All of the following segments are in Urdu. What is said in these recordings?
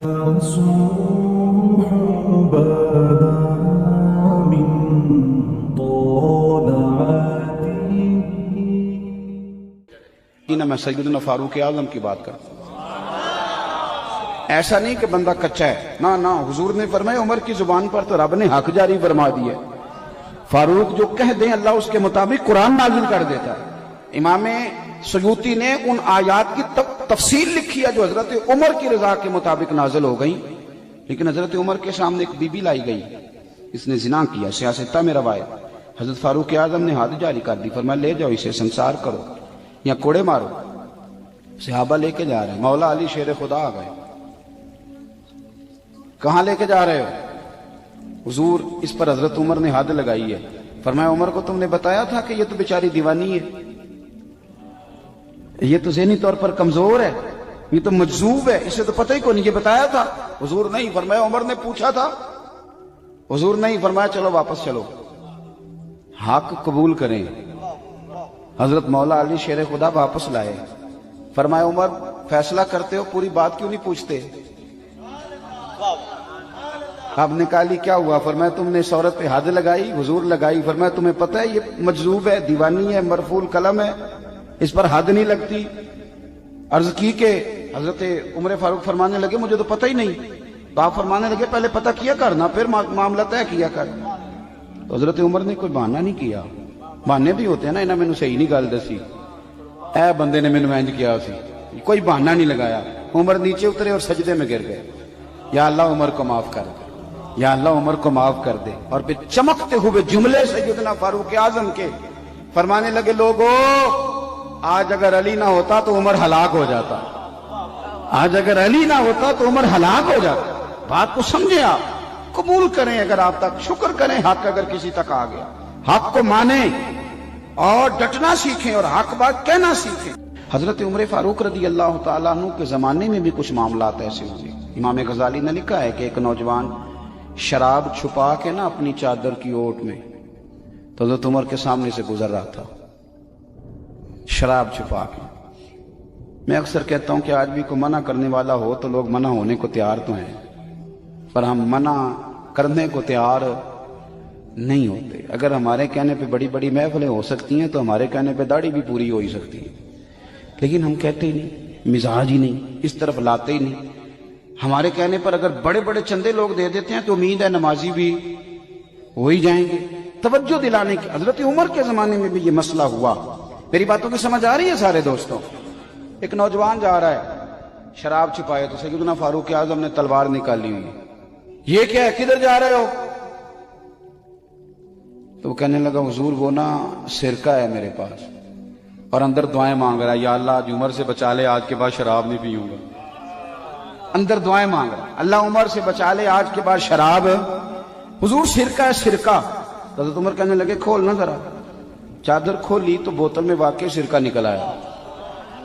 میں سیدنا فاروق اعظم کی بات کرتا ہوں۔ ایسا نہیں کہ بندہ کچا ہے، نہ حضور نے فرمایا عمر کی زبان پر تو رب نے حق جاری فرما دیا۔ فاروق جو کہہ دیں اللہ اس کے مطابق قرآن نازل کر دیتا ہے۔ امام سیوطی نے ان آیات کی تفصیل لکھی ہے جو حضرت عمر کی رضا کے مطابق نازل ہو گئی، لیکن حضرت عمر کے سامنے ایک بی بی لائی گئی، اس نے زنا کیا، سیاستہ میں روایت۔ حضرت فاروق اعظم نے حد جاری کر دی، فرمایا لے جاؤ اسے سنسار کرو یا کوڑے مارو۔ صحابہ لے کے جا رہے ہیں، مولا علی شیر خدا آ گئے، کہاں لے کے جا رہے ہو؟ حضور اس پر حضرت عمر نے حد لگائی ہے، فرمایا عمر کو تم نے بتایا تھا کہ یہ تو بیچاری دیوانی ہے، یہ تو ذہنی طور پر کمزور ہے، یہ تو مجذوب ہے، اسے تو پتہ ہی کو نہیں، یہ بتایا تھا؟ حضور نہیں، فرمایا عمر نے پوچھا تھا؟ حضور نہیں، فرمایا چلو واپس چلو، حق قبول کریں۔ حضرت مولا علی شیر خدا واپس لائے، فرمایا عمر فیصلہ کرتے ہو پوری بات کیوں نہیں پوچھتے؟ آپ نے کہا لی کیا ہوا؟ فرمایا تم نے اس عورت پہ حد لگائی؟ حضور لگائی۔ فرمایا تمہیں پتہ ہے یہ مجذوب ہے، دیوانی ہے، مرفوع القلم ہے، اس پر حد نہیں لگتی؟ عرض کی کہ حضرت عمر فاروق فرمانے لگے مجھے تو پتہ ہی نہیں۔ تو آپ فرمانے لگے پہلے پتہ کیا کرنا پھر معاملہ طے کیا کر۔ تو حضرت عمر نے کوئی بہانہ نہیں کیا، بہانے بھی ہوتے ہیں نا، انہاں مینوں صحیح نہیں گل دسی، اے بندے نے مینوں انج کیا سی، کوئی بہانہ نہیں لگایا۔ عمر نیچے اترے اور سجدے میں گر گئے، یا اللہ عمر کو معاف کر دے، یا اللہ عمر کو معاف کر دے۔ اور پھر چمکتے ہوئے جملے سیدنا فاروق اعظم کے فرمانے لگے لوگو آج اگر علی نہ ہوتا تو عمر ہلاک ہو جاتا، آج اگر علی نہ ہوتا تو عمر ہلاک ہو جاتا۔ بات کو سمجھیں، آپ قبول کریں، اگر آپ تک شکر کریں، حق اگر کسی تک آ گیا حق کو مانیں اور ڈٹنا سیکھیں اور حق بات کہنا سیکھیں۔ حضرت عمر فاروق رضی اللہ تعالیٰ عنہ کے زمانے میں بھی کچھ معاملات ایسے ہوئے۔ امام غزالی نے لکھا ہے کہ ایک نوجوان شراب چھپا کے نا اپنی چادر کی اوٹ میں تو حضرت عمر کے سامنے سے گزر رہا تھا، شراب چھپا کے۔ میں اکثر کہتا ہوں کہ آج بھی کوئی منع کرنے والا ہو تو لوگ منع ہونے کو تیار تو ہیں، پر ہم منع کرنے کو تیار نہیں ہوتے۔ اگر ہمارے کہنے پہ بڑی بڑی محفلیں ہو سکتی ہیں تو ہمارے کہنے پہ داڑھی بھی پوری ہو ہی سکتی ہے، لیکن ہم کہتے ہی نہیں، مزاج ہی نہیں، اس طرف لاتے ہی نہیں۔ ہمارے کہنے پر اگر بڑے بڑے چندے لوگ دے دیتے ہیں تو امید ہے نمازی بھی ہو ہی جائیں گے۔ توجہ دلانے کی، حضرت عمر کے زمانے میں بھی یہ مسئلہ ہوا۔ میری باتوں کی سمجھ آ رہی ہے سارے دوستوں؟ ایک نوجوان جا رہا ہے، شراب چھپائے تو سیدنا فاروق اعظم نے تلوار نکالی ہوئی، یہ کیا ہے، کدھر جا رہے ہو؟ تو وہ کہنے لگا حضور وہ نا سرکہ ہے میرے پاس، اور اندر دعائیں مانگ رہا ہے، یا اللہ آج عمر سے بچا لے، آج کے بعد شراب نہیں پیوں گا۔ اندر دعائیں مانگ رہا ہے، اللہ عمر سے بچا لے، آج کے بعد شراب۔ حضور سرکہ ہے، سرکہ۔ حضرت عمر کہنے لگے کھول نا ذرا۔ چادر کھولی تو بوتل میں واقعی سرکہ نکل آیا۔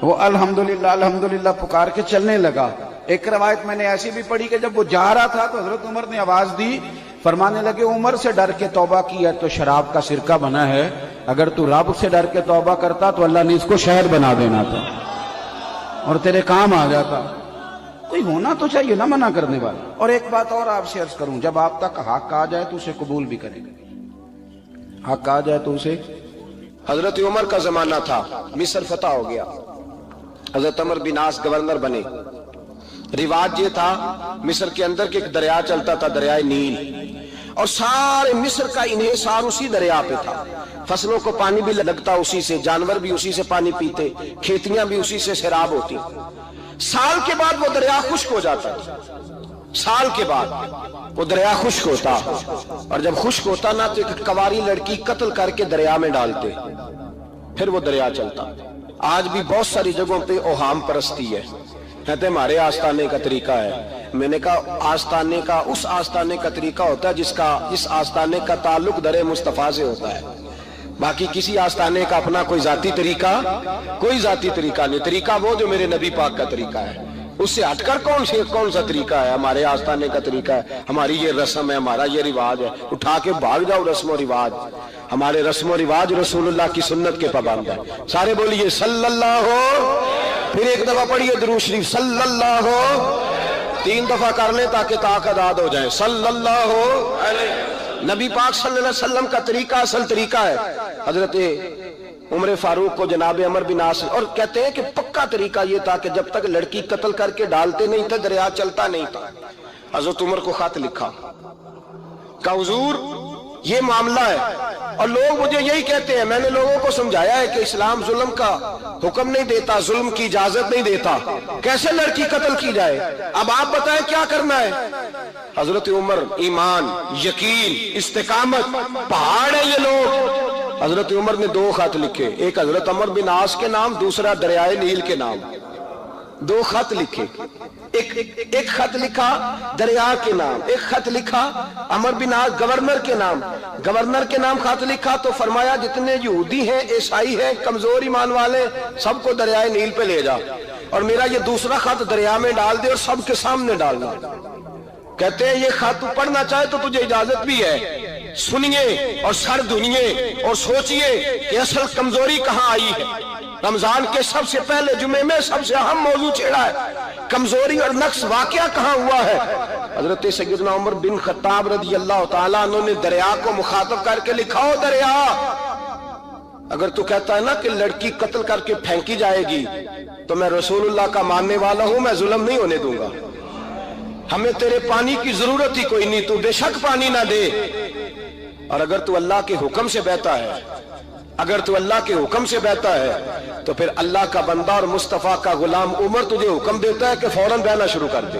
وہ الحمدللہ الحمدللہ پکار کے چلنے لگا۔ ایک روایت میں نے ایسی بھی پڑھی کہ جب وہ جا رہا تھا تو حضرت عمر نے آواز دی، فرمانے لگے عمر سے ڈر کے توبہ کی ہے تو شراب کا سرکہ بنا ہے، اگر تو رب سے ڈر کے توبہ کرتا تو اللہ نے اس کو شہر بنا دینا تھا اور تیرے کام آ جاتا۔ کوئی ہونا تو چاہیے نا منع کرنے والا۔ اور ایک بات اور آپ سے عرض کروں، جب آپ تک حق آ جائے تو اسے قبول بھی کریں گے، حق آ جائے تو اسے۔ حضرت عمر کا زمانہ تھا، مصر فتح ہو گیا، حضرت عمر بن عاص گورنر بنے۔ رواج یہ تھا مصر کے اندر کہ ایک دریا چلتا تھا، دریائے نیل، اور سارے مصر کا انحصار اسی دریا پہ تھا۔ فصلوں کو پانی بھی لگتا اسی سے، جانور بھی اسی سے پانی پیتے، کھیتیاں بھی اسی سے سیراب ہوتی۔ سال کے بعد وہ دریا خشک ہو جاتا، سال کے بعد وہ دریا خشک ہوتا، اور جب خشک ہوتا نا تو ایک کواری لڑکی قتل کر کے دریا میں ڈالتے، پھر وہ دریا چلتا۔ آج بھی بہت ساری جگہوں پہ اوہام پرستی ہے، کہتے ہیں ہمارے آستانے کا طریقہ ہے۔ میں نے کہا آستانے کا اس آستانے کا طریقہ ہوتا ہے جس آستانے کا تعلق در مصطفیٰ سے ہوتا ہے، باقی کسی آستانے کا اپنا کوئی ذاتی طریقہ نہیں۔ طریقہ وہ جو میرے نبی پاک کا طریقہ ہے، اس سے ہٹ کر کون سا طریقہ ہے؟ ہمارے آستانے کا طریقہ ہے، ہماری یہ رسم ہے، ہمارا یہ رواج ہے۔ اٹھا کے بھاگ جاؤ رسم و رواج، ہمارے رسم و رواج رسول اللہ کی سنت کے پابند ہے۔ سارے بولیے صلی اللہ ہو، پھر ایک دفعہ پڑھیے درود شریف صلی اللہ ہو۔ 3 دفعہ کر لیں تاکہ طاق آزاد ہو جائے. صلی اللہ علیہ. نبی پاک صلی اللہ علیہ وسلم کا طریقہ اصل طریقہ ہے. حضرت عمر فاروق کو جناب عمر بن عاص، اور کہتے ہیں کہ پکا طریقہ یہ تھا کہ جب تک لڑکی قتل کر کے ڈالتے نہیں تھے دریا چلتا نہیں تھا. حضرت عمر کو خط لکھا کہ حضور یہ معاملہ ہے، اور لوگ مجھے یہی کہتے ہیں. میں نے لوگوں کو سمجھایا ہے کہ اسلام ظلم کا حکم نہیں دیتا، ظلم کی اجازت نہیں دیتا، کیسے لڑکی قتل کی جائے؟ اب آپ بتائیں کیا کرنا ہے؟ حضرت عمر ایمان، یقین، استقامت، پہاڑ ہے یہ لوگ. حضرت عمر نے 2 خط لکھے، ایک حضرت عمر بن عاص کے نام، دوسرا دریائے نیل کے نام. 2 خط لکھے. ایک خط لکھا دریا کے نام، ایک خط لکھا عمر بن عاص گورنر کے نام. گورنر کے نام خط لکھا تو فرمایا جتنے یہودی ہیں، عیسائی ہیں، کمزور ایمان والے، سب کو دریائے نیل پہ لے جا، اور میرا یہ دوسرا خط دریا میں ڈال دے اور سب کے سامنے ڈالنا. کہتے ہیں یہ خط تو پڑھنا چاہے تو تجھے اجازت بھی ہے. سنیے اور سر دھنیے اور سوچئے کہ اصل کمزوری کہاں آئی ہے. رمضان کے سب سے پہلے جمعے میں سب سے اہم موضوع چھیڑا ہے. کمزوری اور نقص واقعہ کہاں ہوا ہے؟ حضرت سیدنا عمر بن خطاب رضی اللہ تعالیٰ عنہ نے دریا کو مخاطب کر کے لکھا، ہو دریا، اگر تو کہتا ہے نا کہ لڑکی قتل کر کے پھینکی جائے گی تو میں رسول اللہ کا ماننے والا ہوں، میں ظلم نہیں ہونے دوں گا. ہمیں تیرے پانی کی ضرورت ہی کوئی نہیں، تو بے شک پانی نہ دے. اور اگر تو اللہ کے حکم سے بہتا ہے، اگر تو اللہ کے حکم سے بہتا ہے تو پھر اللہ کا بندہ اور مصطفیٰ کا غلام عمر تجھے حکم دیتا ہے کہ فوراً بہنا شروع کر دے،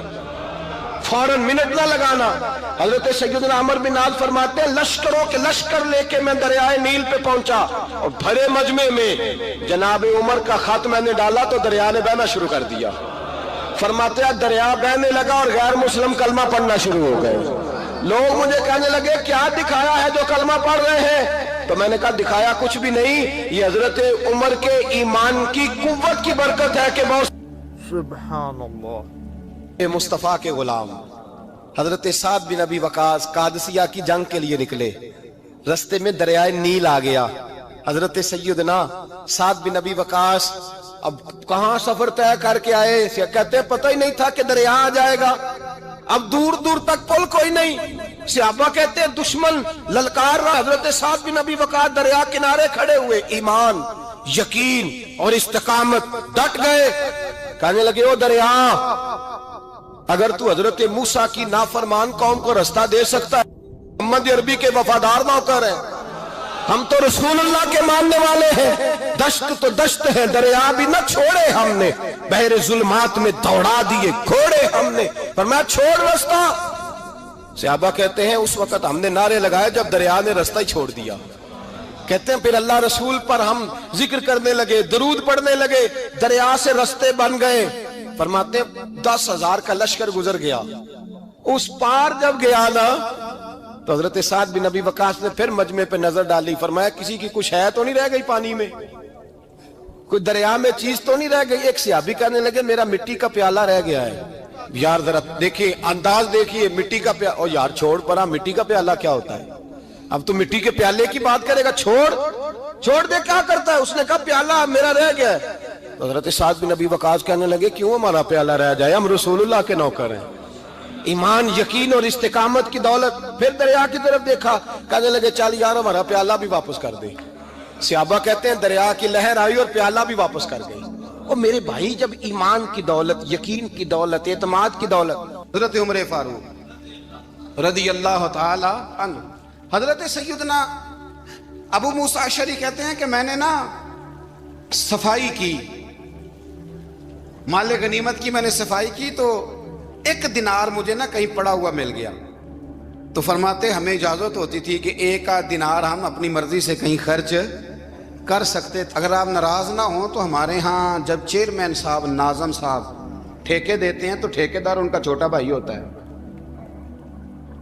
فوراً منٹ نہ لگانا. حضرت سیدنا عمر بن عاص فرماتے ہیں لشکروں کے لشکر لے کے میں دریائے نیل پہ پہنچا، اور بھرے مجمع میں جناب عمر کا خط میں نے ڈالا تو دریا نے بہنا شروع کر دیا. فرماتے ہیں دریا بہنے لگا اور غیر مسلم کلمہ پڑھنا شروع ہو گئے. لوگ مجھے کہنے لگے کیا دکھایا ہے جو کلمہ پڑھ رہے ہیں؟ تو میں نے کہا دکھایا کچھ بھی نہیں، یہ حضرت عمر کے ایمان کی قوت کی برکت ہے کہ بہت سبحان اللہ. مصطفیٰ کے غلام حضرت سعد بن ابی وقاص قادسیہ کی جنگ کے لیے نکلے، رستے میں دریائے نیل آ گیا. حضرت سیدنا سعد بن ابی وقاص اب کہاں سفر طے کر کے آئے، کہتے پتہ ہی نہیں تھا کہ دریا آ جائے گا. اب دور دور تک پل کوئی نہیں. صحابہ کہتے ہیں دشمن للکار رہا. حضرت سعد بن ابی وقاص دریا کنارے کھڑے ہوئے، ایمان، یقین اور استقامت، ڈٹ گئے. کہنے لگے او دریا، اگر تو حضرت موسیٰ کی نافرمان قوم کو رستہ دے سکتا ہے، محمد عربی کے وفادار نوکر ہیں، ہم تو رسول اللہ کے ماننے والے ہیں. دشت تو دشت ہے، دریا بھی نہ چھوڑے ہم نے، بحر ظلمات میں دوڑا دیے گھوڑے ہم نے. فرمایا چھوڑ رستہ. صحابہ کہتے ہیں اس وقت ہم نے نعرے لگائے جب دریا نے رستہ ہی چھوڑ دیا. کہتے ہیں پھر اللہ رسول پر ہم ذکر کرنے لگے، درود پڑھنے لگے، دریا سے رستے بن گئے. فرماتے ہیں 10,000 کا لشکر گزر گیا. اس پار جب گیا نا تو حضرت سعد بن ابی وقاص نے پھر مجمع پہ نظر ڈالی. فرمایا کسی کی کچھ ہے تو نہیں رہ گئی پانی میں، کوئی دریا میں چیز تو نہیں رہ گئی. ایک صحابی کہنے لگے میرا مٹی کا پیالہ رہ گیا ہے. یار ذرا دیکھیے انداز دیکھیے، مٹی کا پیالہ. اور یار چھوڑ پرا، مٹی کا پیالہ کیا ہوتا ہے؟ اب تو مٹی کے پیالے کی بات کرے گا. چھوڑ دے، کیا کرتا ہے؟ اس نے کہا پیالہ میرا رہ گیا ہے. حضرت سعد بن ابی وقاص کہنے لگے کیوں ہمارا پیالہ رہ جائے، ہم رسول اللہ کے نوکر ہیں. ایمان، یقین اور استقامت کی دولت. پھر دریا کی طرف دیکھا، کہنے لگے چل یار ہمارا پیالہ بھی واپس کر دے. صحابہ کہتے ہیں دریا کی لہر آئی اور پیالہ بھی واپس کر گئی. اور میرے بھائی جب ایمان کی دولت، یقین کی دولت، اعتماد کی دولت. حضرت عمر فاروق رضی اللہ تعالی عنہ، حضرت سیدنا ابو موسیٰ اشعری کہتے ہیں کہ میں نے نا صفائی کی، مال غنیمت کی میں نے صفائی کی تو 1 دینار مجھے نا کہیں پڑا ہوا مل گیا. تو فرماتے ہمیں اجازت ہوتی تھی کہ 1 دینار ہم اپنی مرضی سے کہیں خرچ کر سکتے. اگر آپ ناراض نہ ہوں تو ہمارے ہاں جب چیئرمین صاحب، ناظم صاحب ٹھیکے دیتے ہیں تو ٹھیکیدار ان کا چھوٹا بھائی ہوتا ہے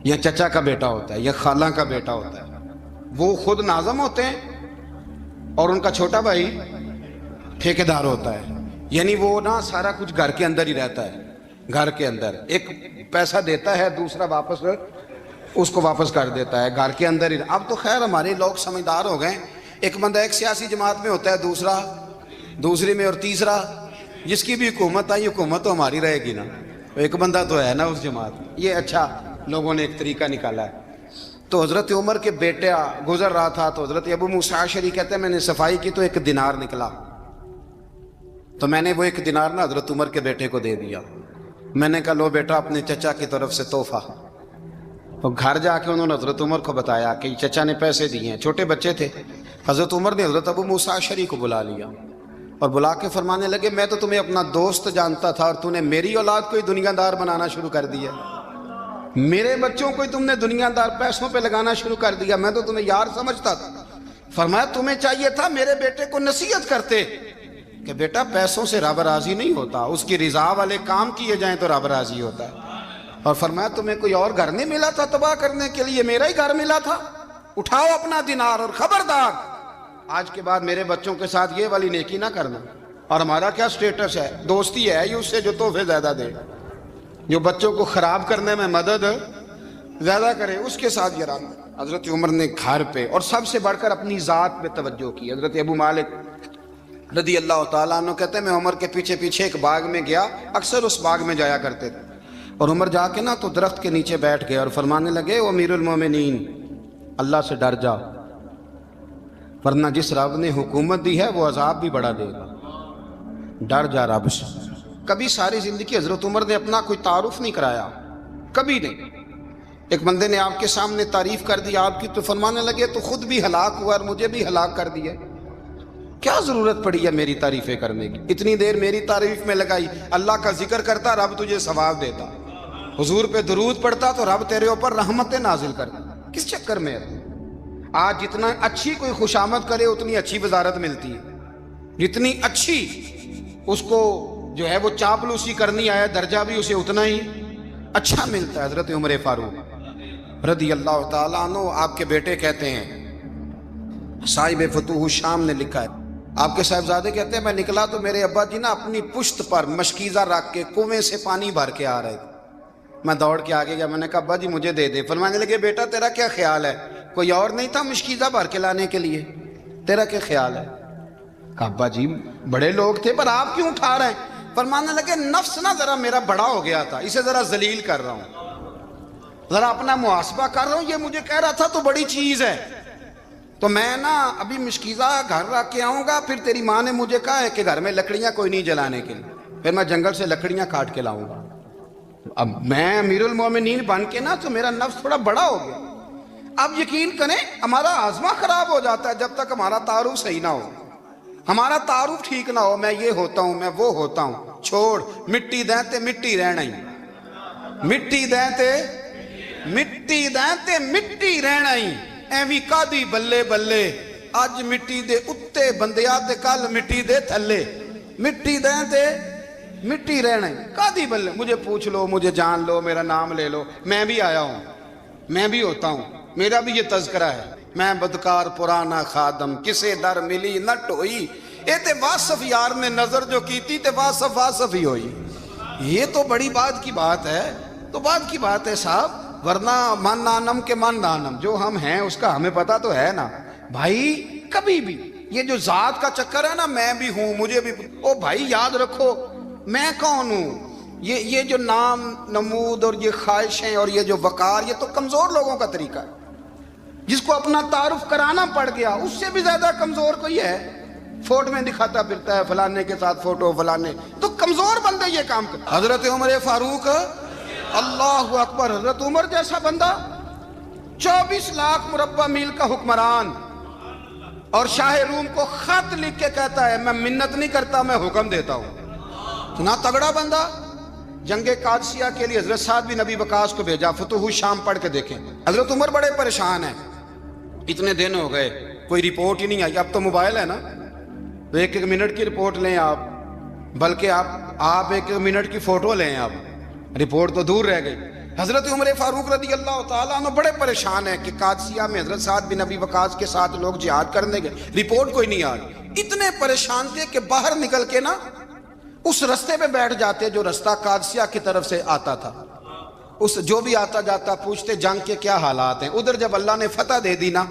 یا چچا کا بیٹا ہوتا ہے یا خالہ کا بیٹا ہوتا ہے. وہ خود ناظم ہوتے ہیں اور ان کا چھوٹا بھائی ٹھیکیدار ہوتا ہے. یعنی وہ نا سارا کچھ گھر کے اندر ہی رہتا ہے. گھر کے اندر ایک پیسہ دیتا ہے، دوسرا واپس اس کو واپس کر دیتا ہے گھر کے اندر ہی. اب تو خیر ہمارے لوگ سمجھدار ہو گئے. ایک بندہ ایک سیاسی جماعت میں ہوتا ہے، دوسرا دوسری میں، اور تیسرا جس کی بھی حکومت آئی حکومت تو ہماری رہے گی نا. ایک بندہ تو ہے نا اس جماعت میں. یہ اچھا لوگوں نے ایک طریقہ نکالا ہے. تو حضرت عمر کے بیٹا گزر رہا تھا تو حضرت ابو موسیٰ اشعری کہتے ہیں میں نے صفائی کی تو 1 دینار نکلا. تو میں نے وہ 1 دینار نا حضرت عمر کے بیٹے کو دے دیا. میں نے کہا لو بیٹا اپنے چچا کی طرف سے تحفہ. تو گھر جا کے انہوں نے حضرت عمر کو بتایا کہ چچا نے پیسے دیے ہیں. چھوٹے بچے تھے. حضرت عمر نے حضرت ابو موسیٰ اشعری کو بلا لیا اور بلا کے فرمانے لگے میں تو تمہیں اپنا دوست جانتا تھا اور تو نے میری اولاد کو ہی دنیا دار بنانا شروع کر دیا. میرے بچوں کو ہی تم نے دنیا دار پیسوں پہ لگانا شروع کر دیا. میں تو تمہیں یار سمجھتا تھا. فرمایا تمہیں چاہیے تھا میرے بیٹے کو نصیحت کرتے کہ بیٹا پیسوں سے رب راضی نہیں ہوتا, اس کی رضا والے کام کیے جائیں تو رب راضی ہوتا ہے. اور فرمایا تمہیں کوئی اور گھر نہیں ملا تھا تباہ کرنے کے لیے, میرا ہی گھر ملا تھا. اٹھاؤ اپنا دینار اور خبردار آج کے بعد میرے بچوں کے ساتھ یہ والی نیکی نہ کرنا. اور ہمارا کیا سٹیٹس ہے, دوستی ہے یہ اس سے جو تحفے زیادہ دے, جو بچوں کو خراب کرنے میں مدد زیادہ کرے اس کے ساتھ یہ رہنا. حضرت عمر نے گھر پہ اور سب سے بڑھ کر اپنی ذات پہ توجہ کی. حضرت ابو مالک رضی اللہ تعالیٰ عنہ کہتے ہیں میں عمر کے پیچھے پیچھے ایک باغ میں گیا, اکثر اس باغ میں جایا کرتے تھے. اور عمر جا کے نا تو درخت کے نیچے بیٹھ گئے اور فرمانے لگے او امیر المومنین اللہ سے ڈر جا, ورنہ جس رب نے حکومت دی ہے وہ عذاب بھی بڑا دے گا. ڈر جا رب سے. کبھی ساری زندگی حضرت عمر نے اپنا کوئی تعارف نہیں کرایا, کبھی نہیں. ایک بندے نے آپ کے سامنے تعریف کر دی آپ کی تو فرمانے لگے تو خود بھی ہلاک ہوا اور مجھے بھی ہلاک کر دیا. کیا ضرورت پڑی ہے میری تعریفیں کرنے کی, اتنی دیر میری تعریف میں لگائی. اللہ کا ذکر کرتا رب تجھے ثواب دیتا, حضور پہ درود پڑھتا تو رب تیرے اوپر رحمتیں نازل کرتا. کس چکر میں ہے؟ آج جتنا اچھی کوئی خوشامد کرے اتنی اچھی وزارت ملتی ہے, جتنی اچھی اس کو جو ہے وہ چاپلوسی کرنی آئے درجہ بھی اسے اتنا ہی اچھا ملتا ہے. حضرت عمر فاروق رضی اللہ تعالیٰ عنہ آپ کے بیٹے کہتے ہیں, صاحب فتوح الشام نے لکھا ہے, آپ کے صاحبزادے کہتے ہیں میں نکلا تو میرے ابا جی نا اپنی پشت پر مشکیزہ رکھ کے کنویں سے پانی بھر کے آ رہے تھے. میں دوڑ کے آگے گیا, میں نے کہا ابا جی مجھے دے دے. فرمانے لگے بیٹا تیرا کیا خیال ہے, کوئی اور نہیں تھا مشکیزہ بھر کے لانے کے لیے, تیرا کیا خیال ہے؟ کہا ابا جی بڑے لوگ تھے پر آپ کیوں اٹھا رہے ہیں؟ فرمانے لگے نفس نا ذرا میرا بڑا ہو گیا تھا, اسے ذرا ذلیل کر رہا ہوں, ذرا اپنا محاسبہ کر رہا ہوں. یہ مجھے کہہ رہا تھا تو بڑی چیز ہے, تو میں نا ابھی مشکیزہ گھر رکھ کے آؤں گا, پھر تیری ماں نے مجھے کہا ہے کہ گھر میں لکڑیاں کوئی نہیں جلانے کے لیے, پھر میں جنگل سے لکڑیاں کاٹ کے لاؤں گا. اب میں امیر المومنین بن کے نا تو میرا نفس تھوڑا بڑا ہو گیا. اب یقین کریں ہمارا آزما خراب ہو جاتا ہے جب تک ہمارا تعارف صحیح نہ ہو, ہمارا تعارف ٹھیک نہ ہو. میں یہ ہوتا ہوں, میں وہ ہوتا ہوں, چھوڑ مٹی دیں تے مٹی رہنا ہی, مٹی دیں تے مٹی دیں تے مٹی رہنا ہی. ایویں کادی بلے بلے اج مٹی دے اتے بندیا تے کل مٹی دے تھلے, مٹی دیں تے مٹی رہنا ہی. کادی بلے, مجھے پوچھ لو, مجھے جان لو, میرا نام لے لو, میں بھی آیا ہوں, میں بھی ہوتا ہوں, میرا بھی یہ تذکرہ ہے. میں بدکار پرانا خادم کسے در ملی نہ ٹوئی, اے تے واصف یار نے نظر جو کی تھی تے واصف واصف ہی ہوئی. یہ تو بڑی بات کی بات ہے, تو بات کی بات ہے صاحب, ورنہ من نانم کے من نانم, جو ہم ہیں اس کا ہمیں پتا تو ہے نا بھائی. کبھی بھی یہ جو ذات کا چکر ہے نا, میں بھی ہوں مجھے بھی, او بھائی یاد رکھو میں کون ہوں. یہ جو نام نمود اور یہ خواہشیں اور یہ جو وقار, یہ تو کمزور لوگوں کا طریقہ ہے. جس کو اپنا تعارف کرانا پڑ گیا اس سے بھی زیادہ کمزور کوئی ہے. فوٹو میں دکھاتا پھرتا ہے فلانے کے ساتھ فوٹو فلانے, تو کمزور بندے یہ کام کرتے. حضرت عمر فاروق اللہ اکبر, حضرت عمر جیسا بندہ 24 لاکھ مربع میل کا حکمران, اور شاہ روم کو خط لکھ کے کہتا ہے میں منت نہیں کرتا میں حکم دیتا ہوں. اتنا تگڑا بندہ. جنگ قادسیہ کے لیے حضرت سعد بن ابی وقاص کو بھیجا, فتوح الشام پڑھ کے دیکھیں. حضرت عمر بڑے پریشان ہیں, اتنے دن ہو گئے کوئی رپورٹ ہی نہیں آئی. اب تو موبائل ہے نا, تو ایک منٹ کی رپورٹ لیں آپ, بلکہ آپ ایک منٹ کی فوٹو لیں آپ, رپورٹ تو دور رہ گئی. حضرت عمر فاروق رضی اللہ تعالیٰ عنہ بڑے پریشان ہیں کہ قادسیہ میں حضرت سعد بن ابی وقاص کے ساتھ لوگ جہاد کرنے گئے, رپورٹ کوئی نہیں آ رہی. اتنے پریشان تھے کہ باہر نکل کے نا اس رستے پہ بیٹھ جاتے جو رستہ قادسیہ کی طرف سے آتا تھا. اس جو بھی آتا جاتا پوچھتے جنگ کے کیا حالات ہیں. ادھر جب اللہ نے فتح دے دی نا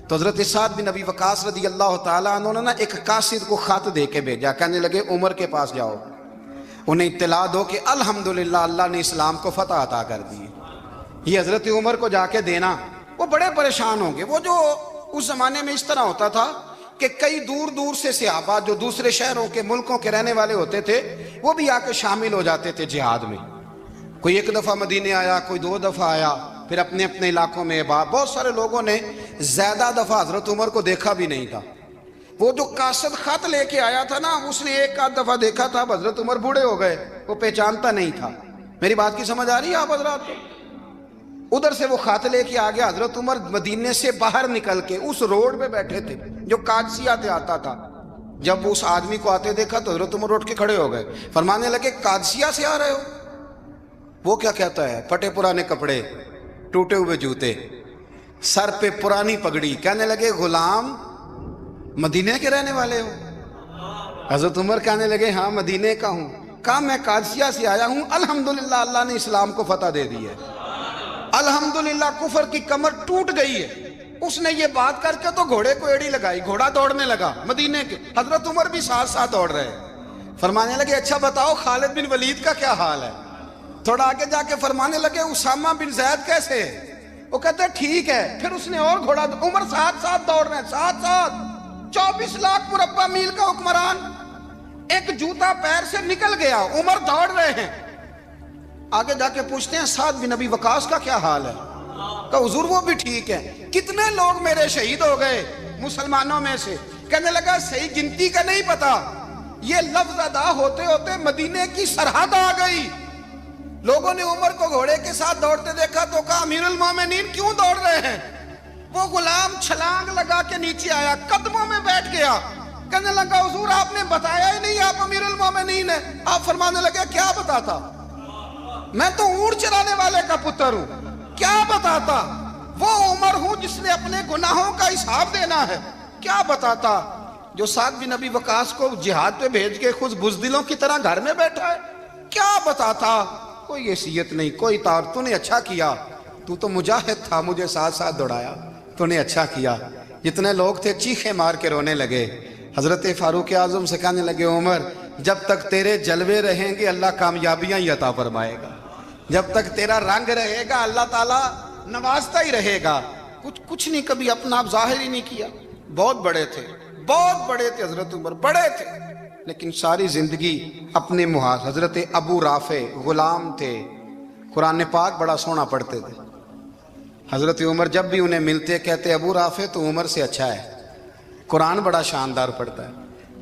تو حضرت سعد بن ابی وقاص رضی اللہ تعالیٰ عنہ نے ایک قاصد کو خط دے کے بھیجا, کہنے لگے عمر کے پاس جاؤ, انہیں اطلاع دو کہ الحمدللہ اللہ نے اسلام کو فتح عطا کر دی. یہ حضرت عمر کو جا کے دینا. وہ بڑے پریشان ہوں گے. وہ جو اس زمانے میں اس طرح ہوتا تھا کہ کئی دور دور سے صحابہ جو دوسرے شہروں کے ملکوں کے رہنے والے ہوتے تھے وہ بھی آ کے شامل ہو جاتے تھے جہاد میں. کوئی ایک دفعہ مدینے آیا, کوئی 2 دفعہ آیا, پھر اپنے اپنے علاقوں میں. بہت سارے لوگوں نے زیادہ دفعہ حضرت عمر کو دیکھا بھی نہیں تھا. وہ جو قاصد خط لے کے آیا تھا نا, اس نے 1 دفعہ دیکھا تھا. حضرت عمر بوڑھے ہو گئے, وہ پہچانتا نہیں تھا. میری بات کی سمجھ آ رہی ہے آپ حضرات کو؟ ادھر سے وہ خط لے کے آ گیا. حضرت عمر مدینے سے باہر نکل کے اس روڈ پہ بیٹھے تھے جو قادسیہ سے آتا تھا. جب اس آدمی کو آتے دیکھا تو حضرت عمر اٹھ کے کھڑے ہو گئے, فرمانے لگے قادسیہ سے آ رہے ہو؟ وہ کیا کہتا ہے؟ پھٹے پرانے کپڑے, ٹوٹے ہوئے جوتے, سر پہ پرانی پگڑی. کہنے لگے غلام مدینے کے رہنے والے ہو؟ حضرت عمر کہنے لگے ہاں مدینے کا ہوں. کہا میں قادسیہ سے آیا ہوں, الحمدللہ اللہ نے اسلام کو فتح دے دی ہے, الحمدللہ کفر کی کمر ٹوٹ گئی ہے. اس نے یہ بات کر کے تو گھوڑے کو ایڑی لگائی, گھوڑا دوڑنے لگا مدینے کے. حضرت عمر بھی ساتھ ساتھ دوڑ رہے. فرمانے لگے اچھا بتاؤ خالد بن ولید کا کیا حال ہے؟ تھوڑا آگے جا کے فرمانے لگے اسامہ بن زید کیسے ہے؟ وہ کہتے ہیں ٹھیک ہے. پھر اس نے اور گھوڑا, عمر ساتھ ساتھ دوڑ رہے ہیں, ساتھ ساتھ. 24 لاکھ مربع میل کا حکمران, ایک جوتا پیر سے نکل گیا, عمر دوڑ رہے ہیں. آگے جا کے پوچھتے ہیں سعد بن ابی وقاص کا کیا حال ہے؟ کہ حضور وہ بھی ٹھیک ہے. کتنے لوگ میرے شہید ہو گئے مسلمانوں میں سے؟ کہنے لگا صحیح گنتی کا نہیں پتا. یہ لفظ ادا ہوتے ہوتے مدینے کی سرحد آ گئی. لوگوں نے عمر کو گھوڑے کے ساتھ دوڑتے دیکھا تو کہا امیر المومنین کیوں دوڑ رہے ہیں؟ وہ غلام چھلانگ لگا کے نیچے آیا, قدموں میں بیٹھ گیا. کہنے لگا حضور آپ نے بتایا ہی نہیں آپ امیر المومنین ہیں. آپ فرمانے لگے کیا بتاتا؟ میں تو اونٹ چرانے والے کا پتر ہوں, کیا بتاتا؟ وہ عمر ہوں جس نے اپنے گناہوں کا حساب دینا ہے. کیا بتاتا؟ جو سعد بن ابی وقاص کو جہاد پہ بھیج کے خود بزدلوں کی طرح گھر میں بیٹھا ہے. کیا بتاتا؟ کوئی حیثیت نہیں, کوئی تار. تو نے اچھا کیا, تو تو مجاہد تھا, مجھے ساتھ ساتھ دوڑایا, تو نے اچھا کیا. جتنے لوگ تھے چیخیں مار کے رونے لگے. حضرت فاروق اعظم سے کہنے لگے عمر جب تک تیرے جلوے رہیں گے اللہ کامیابیاں ہی عطا فرمائے گا, جب تک تیرا رنگ رہے گا اللہ تعالیٰ نوازتا ہی رہے گا. کچھ نہیں کبھی اپنا آپ ظاہر ہی نہیں کیا. بہت بڑے تھے, بہت بڑے تھے حضرت عمر, بڑے تھے, لیکن ساری زندگی اپنے محاذ. حضرت ابو رافع غلام تھے, قرآن پاک بڑا سونا پڑھتے تھے. حضرت عمر جب بھی انہیں ملتے کہتے ابو رافع تو عمر سے اچھا ہے, قرآن بڑا شاندار پڑھتا ہے.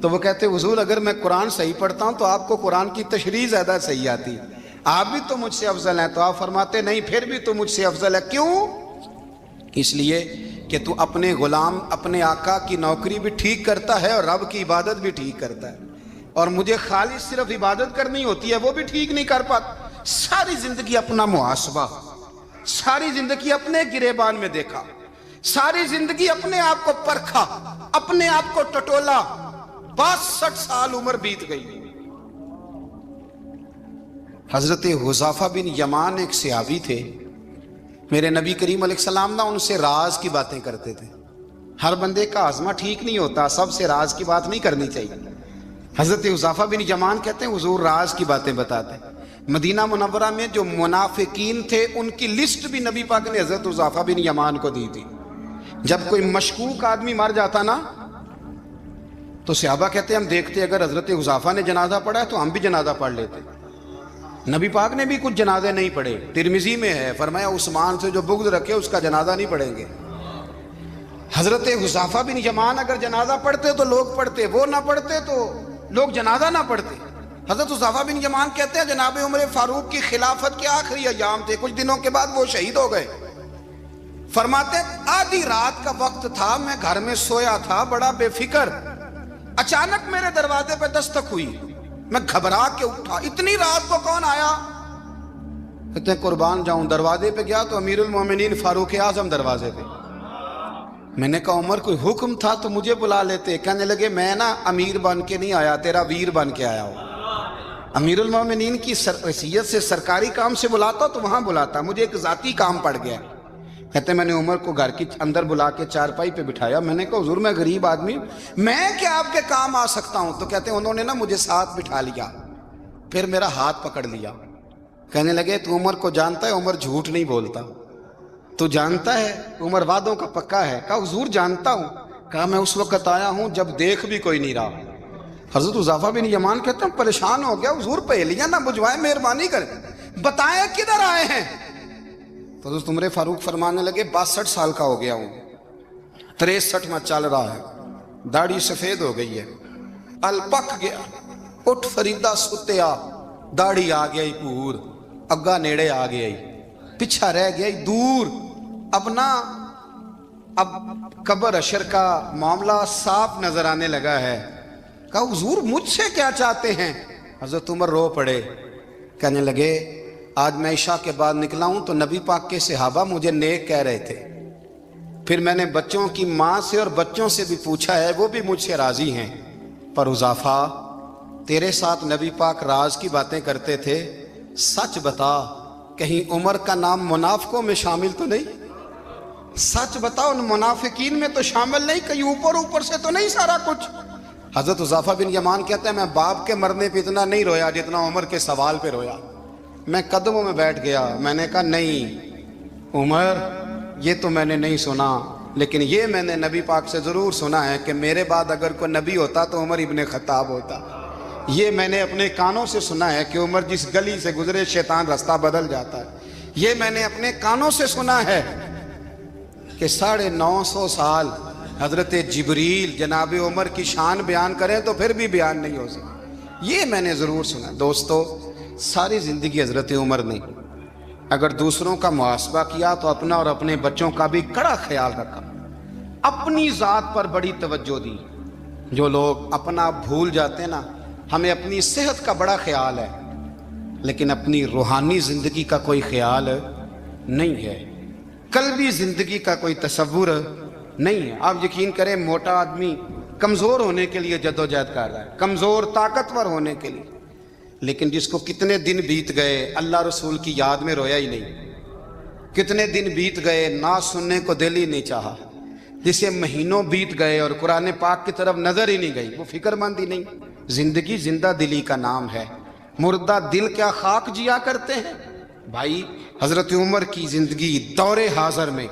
تو وہ کہتے حضور اگر میں قرآن صحیح پڑھتا ہوں تو آپ کو قرآن کی تشریح زیادہ صحیح آتی ہے, آپ بھی تو مجھ سے افضل ہیں. تو آپ فرماتے نہیں پھر بھی تو مجھ سے افضل ہے. کیوں؟ اس لیے کہ تو اپنے غلام اپنے آقا کی نوکری بھی ٹھیک کرتا ہے اور رب کی عبادت بھی ٹھیک کرتا ہے, اور مجھے خالص صرف عبادت کرنی ہوتی ہے وہ بھی ٹھیک نہیں کر پاتا. ساری زندگی اپنا محاسبہ, ساری زندگی اپنے گریبان میں دیکھا, ساری زندگی اپنے آپ کو پرکھا, اپنے آپ کو ٹٹولا. 62 سال عمر بیت گئی. حضرت حذیفہ بن یمان ایک صحابی تھے. میرے نبی کریم علیہ السلام نا ان سے راز کی باتیں کرتے تھے. ہر بندے کا ہاضمہ ٹھیک نہیں ہوتا, سب سے راز کی بات نہیں کرنی چاہیے. حضرت حذیفہ بن یمان کہتے ہیں حضور راز کی باتیں بتاتے ہیں. مدینہ منورہ میں جو منافقین تھے ان کی لسٹ بھی نبی پاک نے حضرت حذیفہ بن یمان کو دی تھی. جب کوئی مشکوک آدمی مر جاتا نا تو صحابہ کہتے ہیں ہم دیکھتے اگر حضرت حذیفہ نے جنازہ پڑھا ہے تو ہم بھی جنازہ پڑھ لیتے. نبی پاک نے بھی کچھ جنازے نہیں پڑھے. ترمذی میں ہے فرمایا عثمان سے جو بغض رکھے اس کا جنازہ نہیں پڑھیں گے. حضرت حذیفہ بن یمان اگر جنازہ پڑھتے تو لوگ پڑھتے, وہ نہ پڑھتے تو لوگ جنازہ نہ پڑھتے. حضرت حذیفہ بن یمان کہتے ہیں جناب عمر فاروق کی خلافت کے آخری ایام تھے, کچھ دنوں کے بعد وہ شہید ہو گئے. فرماتے آدھی رات کا وقت تھا, میں گھر میں سویا تھا بڑا بے فکر, اچانک میرے دروازے پہ دستک ہوئی, میں گھبرا کے اٹھا. اتنی رات کو کون آیا؟ کہتے ہیں قربان جاؤں دروازے پہ گیا تو امیر المومنین فاروق اعظم دروازے پہ. میں نے کہا عمر کوئی حکم تھا تو مجھے بلا لیتے. کہنے لگے میں نا امیر بن کے نہیں آیا, تیرا ویر بن کے آیا ہوں. امیر المومنین کی حیثیت سے سرکاری کام سے بلاتا تو وہاں بلاتا, مجھے ایک ذاتی کام پڑ گیا. کہتے ہیں میں نے عمر کو گھر کی اندر بلا کے چارپائی پہ بٹھایا. میں نے کہا حضور میں غریب آدمی ہوں, میں کیا آپ کے کام آ سکتا ہوں؟ تو کہتے ہیں انہوں نے نا مجھے ساتھ بٹھا لیا, پھر میرا ہاتھ پکڑ لیا، کہنے لگے تو عمر کو جانتا ہے؟ عمر جھوٹ نہیں بولتا۔ تو جانتا ہے عمر وعدوں کا پکا ہے؟ کہا حضور جانتا ہوں۔ کہا میں اس وقت آیا ہوں جب دیکھ بھی کوئی نہیں رہا۔ حضرت حذیفہ بن یمان کہتے ہیں پریشان ہو گیا، حضور پہلیاں نہ بجھوائے، مہربانی کریں بتائیں کدھر آئے ہیں؟ تو حضرت عمر فاروق فرمانے لگے 62 سال کا ہو گیا ہوں، 63 میں چل رہا ہے، داڑھی سفید ہو گئی ہے، ال پک گیا، اٹھ فریدہ ستیا، داڑھی آ گئی پور، اگا نیڑے آ گئی، پچھا رہ گئی دور، اب نہ اب قبر اشر کا معاملہ صاف نظر آنے لگا ہے۔ کہا حضور مجھ سے کیا چاہتے ہیں؟ حضرت عمر رو پڑے، کہنے لگے آج میں عشاء کے بعد نکلا ہوں تو نبی پاک کے صحابہ مجھے نیک کہہ رہے تھے، پھر میں نے بچوں کی ماں سے اور بچوں سے بھی پوچھا ہے، وہ بھی مجھ سے راضی ہیں، پر حذیفہ تیرے ساتھ نبی پاک راز کی باتیں کرتے تھے، سچ بتا کہیں عمر کا نام منافقوں میں شامل تو نہیں؟ سچ بتا ان منافقین میں تو شامل نہیں، کہیں اوپر سے تو نہیں سارا کچھ؟ حضرت حذیفہ بن یمان کہتے ہیں میں باپ کے مرنے پہ اتنا نہیں رویا جتنا عمر کے سوال پہ رویا۔ میں قدموں میں بیٹھ گیا، میں نے کہا نہیں عمر یہ تو میں نے نہیں سنا، لیکن یہ میں نے نبی پاک سے ضرور سنا ہے کہ میرے بعد اگر کوئی نبی ہوتا تو عمر ابن خطاب ہوتا۔ یہ میں نے اپنے کانوں سے سنا ہے کہ عمر جس گلی سے گزرے شیطان رستہ بدل جاتا ہے۔ یہ میں نے اپنے کانوں سے سنا ہے کہ 950 سال حضرت جبریل جناب عمر کی شان بیان کریں تو پھر بھی بیان نہیں ہو سکتا، یہ میں نے ضرور سنا۔ دوستو ساری زندگی حضرت عمر نے اگر دوسروں کا محاسبہ کیا تو اپنا اور اپنے بچوں کا بھی کڑا خیال رکھا، اپنی ذات پر بڑی توجہ دی۔ جو لوگ اپنا بھول جاتے ہیں نا، ہمیں اپنی صحت کا بڑا خیال ہے لیکن اپنی روحانی زندگی کا کوئی خیال نہیں ہے، قلبی زندگی کا کوئی تصور نہیں ہے۔ آپ یقین کریں موٹا آدمی کمزور ہونے کے لیے جدوجہد کر رہا ہے، کمزور طاقتور ہونے کے لیے، لیکن جس کو کتنے دن بیت گئے اللہ رسول کی یاد میں رویا ہی نہیں، کتنے دن بیت گئے نہ سننے کو دل ہی نہیں چاہا، جسے مہینوں بیت گئے اور قرآن پاک کی طرف نظر ہی نہیں گئی، وہ فکر مند ہی نہیں۔ زندگی زندہ دلی کا نام ہے، مردہ دل کیا خاک جیا کرتے ہیں؟ بھائی حضرت عمر کی زندگی دور حاضر میں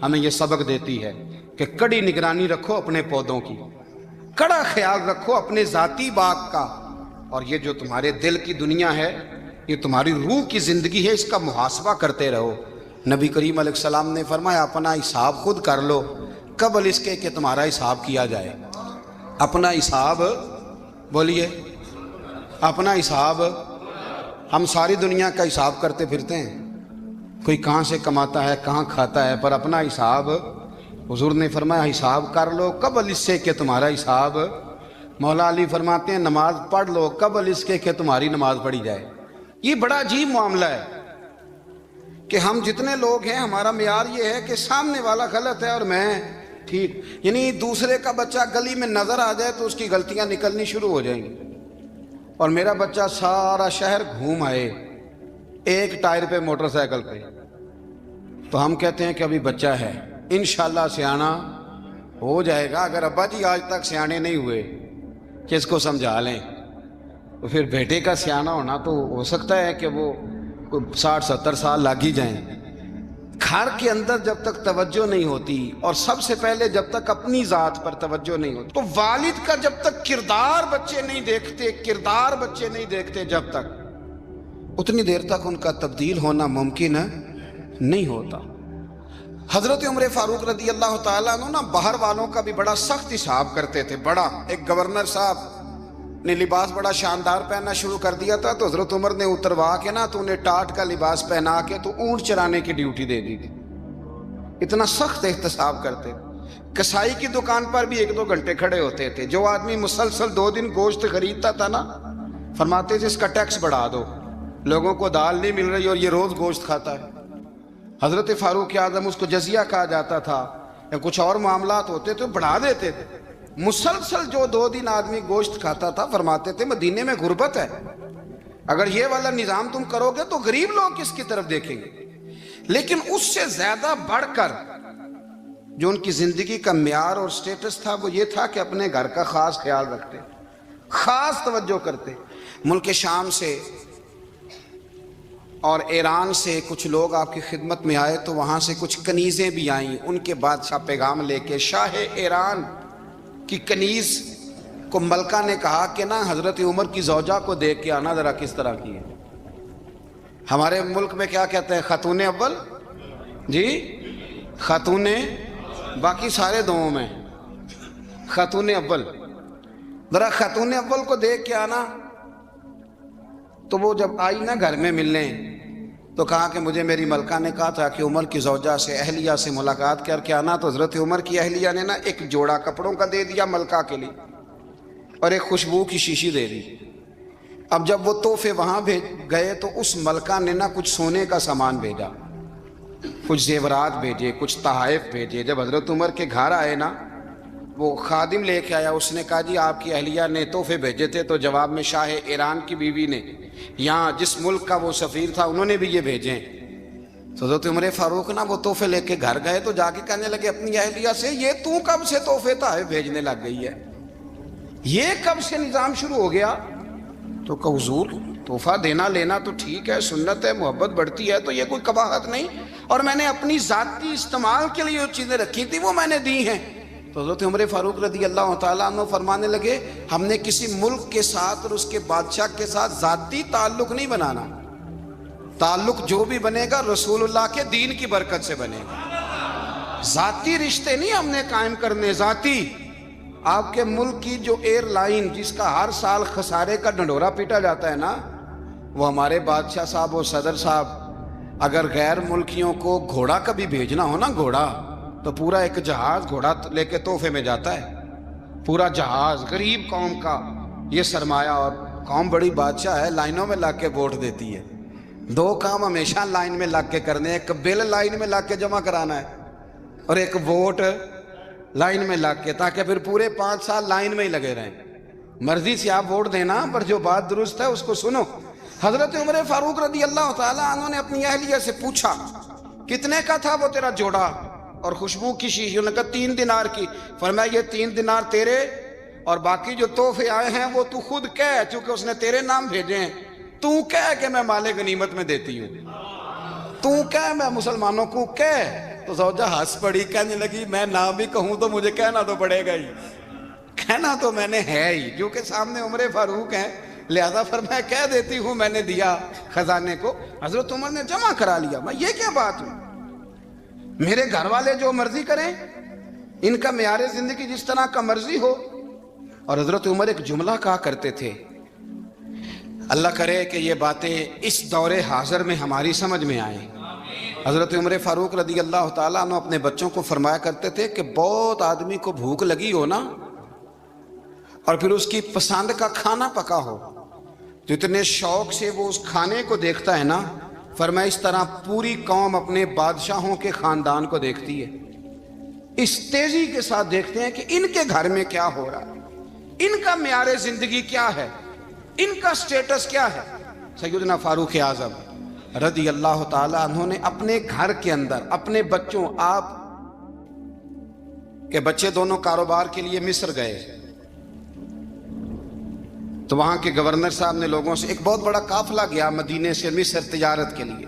ہمیں یہ سبق دیتی ہے کہ کڑی نگرانی رکھو اپنے پودوں کی، کڑا خیال رکھو اپنے ذاتی باغ کا، اور یہ جو تمہارے دل کی دنیا ہے یہ تمہاری روح کی زندگی ہے، اس کا محاسبہ کرتے رہو۔ نبی کریم علیہ السلام نے فرمایا اپنا حساب خود کر لو قبل اس کے کہ تمہارا حساب کیا جائے۔ اپنا حساب بولیے، اپنا حساب۔ ہم ساری دنیا کا حساب کرتے پھرتے ہیں، کوئی کہاں سے کماتا ہے کہاں کھاتا ہے، پر اپنا حساب حضور نے فرمایا حساب کر لو قبل اس سے کہ تمہارا حساب۔ مولا علی فرماتے ہیں نماز پڑھ لو قبل اس کے کہ تمہاری نماز پڑھی جائے۔ یہ بڑا عجیب معاملہ ہے کہ ہم جتنے لوگ ہیں ہمارا معیار یہ ہے کہ سامنے والا غلط ہے اور میں ٹھیک، یعنی دوسرے کا بچہ گلی میں نظر آ جائے تو اس کی غلطیاں نکلنی شروع ہو جائیں گی، اور میرا بچہ سارا شہر گھوم آئے ایک ٹائر پہ موٹر سائیکل پہ تو ہم کہتے ہیں کہ ابھی بچہ ہے، انشاءاللہ سیانا ہو جائے گا۔ اگر ابا جی آج تک سیانے نہیں ہوئے کہ اس کو سمجھا لیں تو پھر بیٹے کا سیانا ہونا تو ہو سکتا ہے کہ وہ 60-70 سال لگ ہی جائیں۔ گھر کے اندر جب تک توجہ نہیں ہوتی اور سب سے پہلے جب تک اپنی ذات پر توجہ نہیں ہوتی، تو والد کا جب تک کردار بچے نہیں دیکھتے جب تک اتنی دیر تک ان کا تبدیل ہونا ممکن نہیں ہوتا۔ حضرت عمر فاروق رضی اللہ تعالیٰ عنہ نا باہر والوں کا بھی بڑا سخت حساب کرتے تھے۔ بڑا ایک گورنر صاحب نے لباس بڑا شاندار پہننا شروع کر دیا تھا تو حضرت عمر نے اتروا کے نا تو انہیں ٹاٹ کا لباس پہنا کے تو اونٹ چرانے کی ڈیوٹی دے دی تھی، اتنا سخت احتساب کرتے۔ کسائی کی دکان پر بھی 1-2 گھنٹے کھڑے ہوتے تھے، جو آدمی مسلسل 2 دن گوشت خریدتا تھا نا فرماتے تھے اس کا ٹیکس بڑھا دو، لوگوں کو دال نہیں مل رہی اور یہ روز گوشت کھاتا ہے۔ حضرت فاروق اعظم اس کو جزیہ کہا جاتا تھا یا کچھ اور معاملات ہوتے تو بڑھا دیتے تھے۔ مسلسل جو 2 دن آدمی گوشت کھاتا تھا فرماتے تھے مدینے میں غربت ہے، اگر یہ والا نظام تم کرو گے تو غریب لوگ کس کی طرف دیکھیں گے۔ لیکن اس سے زیادہ بڑھ کر جو ان کی زندگی کا معیار اور سٹیٹس تھا وہ یہ تھا کہ اپنے گھر کا خاص خیال رکھتے، خاص توجہ کرتے۔ ملک شام سے اور ایران سے کچھ لوگ آپ کی خدمت میں آئے، تو وہاں سے کچھ کنیزیں بھی آئیں، ان کے بادشاہ پیغام لے کے۔ شاہ ایران کی کنیز کو ملکہ نے کہا کہ نا حضرت عمر کی زوجہ کو دیکھ کے آنا ذرا کس طرح کی ہے۔ ہمارے ملک میں کیا کہتے ہیں؟ خاتون اول، جی خاتون، باقی سارے دووں میں خاتون اول، ذرا خاتون اول کو دیکھ کے آنا۔ تو وہ جب آئی نا گھر میں ملنے، تو کہا کہ مجھے میری ملکہ نے کہا تھا کہ عمر کی زوجہ سے، اہلیہ سے ملاقات کر کے آنا۔ تو حضرت عمر کی اہلیہ نے نا ایک جوڑا کپڑوں کا دے دیا ملکہ کے لیے، اور ایک خوشبو کی شیشی دے دی۔ اب جب وہ تحفے وہاں گئے تو اس ملکہ نے نا کچھ سونے کا سامان بھیجا، کچھ زیورات بھیجے، کچھ تحائف بھیجے۔ جب حضرت عمر کے گھر آئے نا، وہ خادم لے کے آیا، اس نے کہا جی آپ کی اہلیہ نے تحفے بھیجے تھے، تو جواب میں شاہ ایران کی بیوی نے، یہاں جس ملک کا وہ سفیر تھا، انہوں نے بھی یہ بھیجے۔ تو حضرت عمر فاروق نا وہ تحفے لے کے گھر گئے، تو جا کے کہنے لگے اپنی اہلیہ سے، یہ تو کب سے تحفے تحائف بھیجنے لگ گئی ہے؟ یہ کب سے نظام شروع ہو گیا؟ تو کہ حضور تحفہ دینا لینا تو ٹھیک ہے، سنت ہے، محبت بڑھتی ہے، تو یہ کوئی قباحت نہیں، اور میں نے اپنی ذاتی استعمال کے لیے جو چیزیں رکھی تھی وہ میں نے دی ہیں۔ تو حضرت عمر فاروق رضی اللہ تعالیٰ عنہ فرمانے لگے، ہم نے کسی ملک کے ساتھ اور اس کے بادشاہ کے ساتھ ذاتی تعلق نہیں بنانا، تعلق جو بھی بنے گا رسول اللہ کے دین کی برکت سے بنے گا۔ ذاتی رشتے نہیں ہم نے قائم کرنے، ذاتی۔ آپ کے ملک کی جو ایئر لائن جس کا ہر سال خسارے کا ڈنڈورا پیٹا جاتا ہے نا، وہ ہمارے بادشاہ صاحب اور صدر صاحب اگر غیر ملکیوں کو گھوڑا کبھی بھیجنا ہو نا، گھوڑا، تو پورا ایک جہاز گھوڑا لے کے تحفے میں جاتا ہے، پورا جہاز غریب قوم کا یہ سرمایہ، اور قوم بڑی بادشاہ ہے، لائنوں میں لگ کے ووٹ دیتی ہے۔ دو کام ہمیشہ لائن میں لگ کے کرنے، ایک بل لائن میں لگ کے جمع کرانا ہے، اور ایک ووٹ لائن میں لگ کے، تاکہ پھر پورے 5 سال لائن میں ہی لگے رہیں۔ مرضی سے آپ ووٹ دینا، پر جو بات درست ہے اس کو سنو۔ حضرت عمر فاروق رضی اللہ تعالیٰ عنہ نے اپنی اہلیہ سے پوچھا کتنے کا تھا وہ تیرا جوڑا اور خوشبو کی شیشی؟ انہوں نے کہا 3 دینار کی۔ فرمایا یہ 3 دینار تیرے، اور باقی جو تحفے آئے ہیں وہ تو خود کہہ، چونکہ اس نے تیرے نام بھیجے ہیں، تو کہہ کہ میں مال غنیمت میں دیتی ہوں، تو کہہ میں مسلمانوں کو کہہ۔ تو زوجہ ہنس پڑی، کہنے لگی میں نہ بھی کہوں تو مجھے کہنا تو پڑے گا ہی، کہنا تو میں نے ہے ہی، کیونکہ سامنے عمر فاروق ہیں، لہذا فرمایا کہہ دیتی ہوں میں نے دیا خزانے کو۔ حضرت عمر نے جمع کرا لیا۔ میں یہ کیا بات ہوئی؟ میرے گھر والے جو مرضی کریں، ان کا معیار زندگی جس طرح کا مرضی ہو۔ اور حضرت عمر ایک جملہ کہا کرتے تھے، اللہ کرے کہ یہ باتیں اس دور حاضر میں ہماری سمجھ میں آئیں۔ حضرت عمر فاروق رضی اللہ تعالیٰ عنہ اپنے بچوں کو فرمایا کرتے تھے کہ بہت آدمی کو بھوک لگی ہو نا، اور پھر اس کی پسند کا کھانا پکا ہو، تو اتنے شوق سے وہ اس کھانے کو دیکھتا ہے نا، فرمایا اس طرح پوری قوم اپنے بادشاہوں کے خاندان کو دیکھتی ہے، اس تیزی کے ساتھ دیکھتے ہیں کہ ان کے گھر میں کیا ہو رہا ہے، ان کا معیار زندگی کیا ہے، ان کا سٹیٹس کیا ہے۔ سیدنا فاروق اعظم رضی اللہ تعالیٰ عنہ نے اپنے گھر کے اندر اپنے بچوں، آپ کے بچے دونوں کاروبار کے لیے مصر گئے، تو وہاں کے گورنر صاحب نے لوگوں سے، ایک بہت بڑا قافلہ گیا مدینے سے مصر تجارت کے لیے،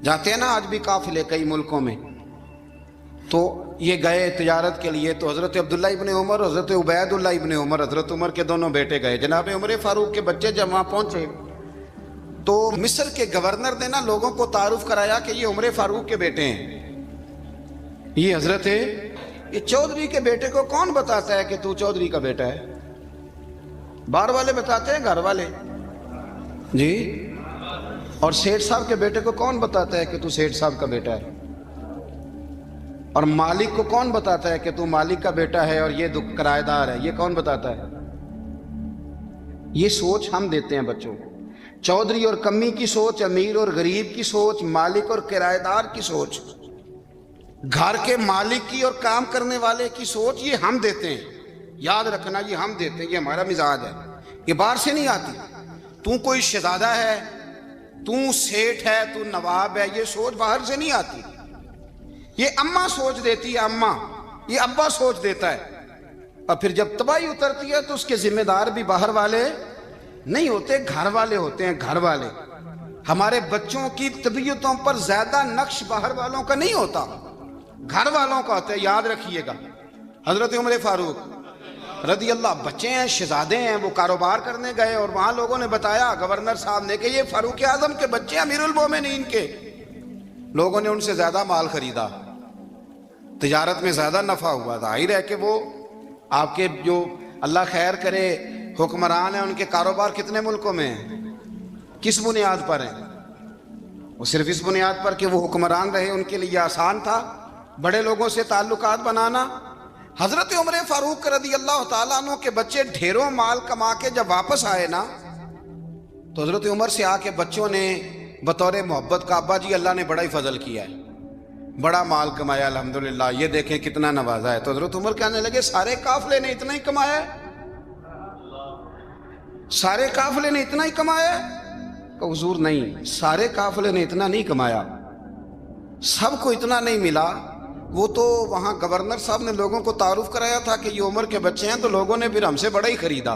جاتے ہیں نا آج بھی قافلے کئی ملکوں میں، تو یہ گئے تجارت کے لیے۔ تو حضرت عبداللہ ابن عمر، حضرت عبید اللہ ابن عمر، حضرت عمر کے دونوں بیٹے گئے۔ جناب عمر فاروق کے بچے جب وہاں پہنچے تو مصر کے گورنر نے نا لوگوں کو تعارف کرایا کہ یہ عمر فاروق کے بیٹے ہیں، یہ حضرت ہے، یہ چودھری کے بیٹے کو کون بتاتا ہے کہ تو چودھری کا بیٹا ہے؟ باہر والے بتاتے ہیں، گھر والے جی۔ اور سیٹھ صاحب کے بیٹے کو کون بتاتا ہے کہ تو سیٹھ صاحب کا بیٹا ہے؟ اور مالک کو کون بتاتا ہے کہ تو مالک کا بیٹا ہے اور یہ کرایہ دار ہے؟ یہ کون بتاتا ہے؟ یہ سوچ ہم دیتے ہیں بچوں کو، چودھری اور کمی کی سوچ، امیر اور غریب کی سوچ، مالک اور کرایہ دار کی سوچ، گھر کے مالک کی اور کام کرنے والے کی سوچ، یہ ہم دیتے ہیں۔ یاد رکھنا، یہ ہم دیتے ہیں، یہ ہمارا مزاج ہے، یہ باہر سے نہیں آتی۔ تو کوئی شہزادہ ہے، تو سیٹھ ہے، تو نواب ہے، یہ سوچ باہر سے نہیں آتی، یہ اماں سوچ دیتی ہے، اماں، یہ ابا سوچ دیتا ہے، اور پھر جب تباہی اترتی ہے تو اس کے ذمہ دار بھی باہر والے نہیں ہوتے، گھر والے ہوتے ہیں، گھر والے. ہمارے بچوں کی طبیعتوں پر زیادہ نقش باہر والوں کا نہیں ہوتا، گھر والوں کا ہوتا ہے. یاد رکھیے گا. حضرت عمر فاروق رضی اللہ، بچے ہیں، شہزادے ہیں، وہ کاروبار کرنے گئے اور وہاں لوگوں نے بتایا گورنر صاحب نے کہ یہ فاروق اعظم کے بچے امیر المومنین کے. لوگوں نے ان سے زیادہ مال خریدا، تجارت میں زیادہ نفع ہوا. ظاہر ہے کہ وہ آپ کے جو اللہ خیر کرے حکمران ہیں، ان کے کاروبار کتنے ملکوں میں ہیں، کس بنیاد پر ہیں؟ وہ صرف اس بنیاد پر کہ وہ حکمران رہے، ان کے لیے آسان تھا بڑے لوگوں سے تعلقات بنانا. حضرت عمر فاروق رضی اللہ تعالیٰ عنہ کے بچے ڈھیروں مال کما کے جب واپس آئے نا، تو حضرت عمر سے آ کے بچوں نے بطور محبت کا، ابا جی اللہ نے بڑا ہی فضل کیا ہے، بڑا مال کمایا الحمدللہ، یہ دیکھیں کتنا نوازا ہے. تو حضرت عمر کہنے لگے سارے قافلے نے اتنا ہی کمایا ہے؟ سارے قافلے نے اتنا ہی کمایا ہے؟ کہ حضور نہیں، سارے قافلے نے اتنا نہیں کمایا، سب کو اتنا نہیں ملا. وہ تو وہاں گورنر صاحب نے لوگوں کو تعارف کرایا تھا کہ یہ عمر کے بچے ہیں، تو لوگوں نے پھر ہم سے بڑا ہی خریدا.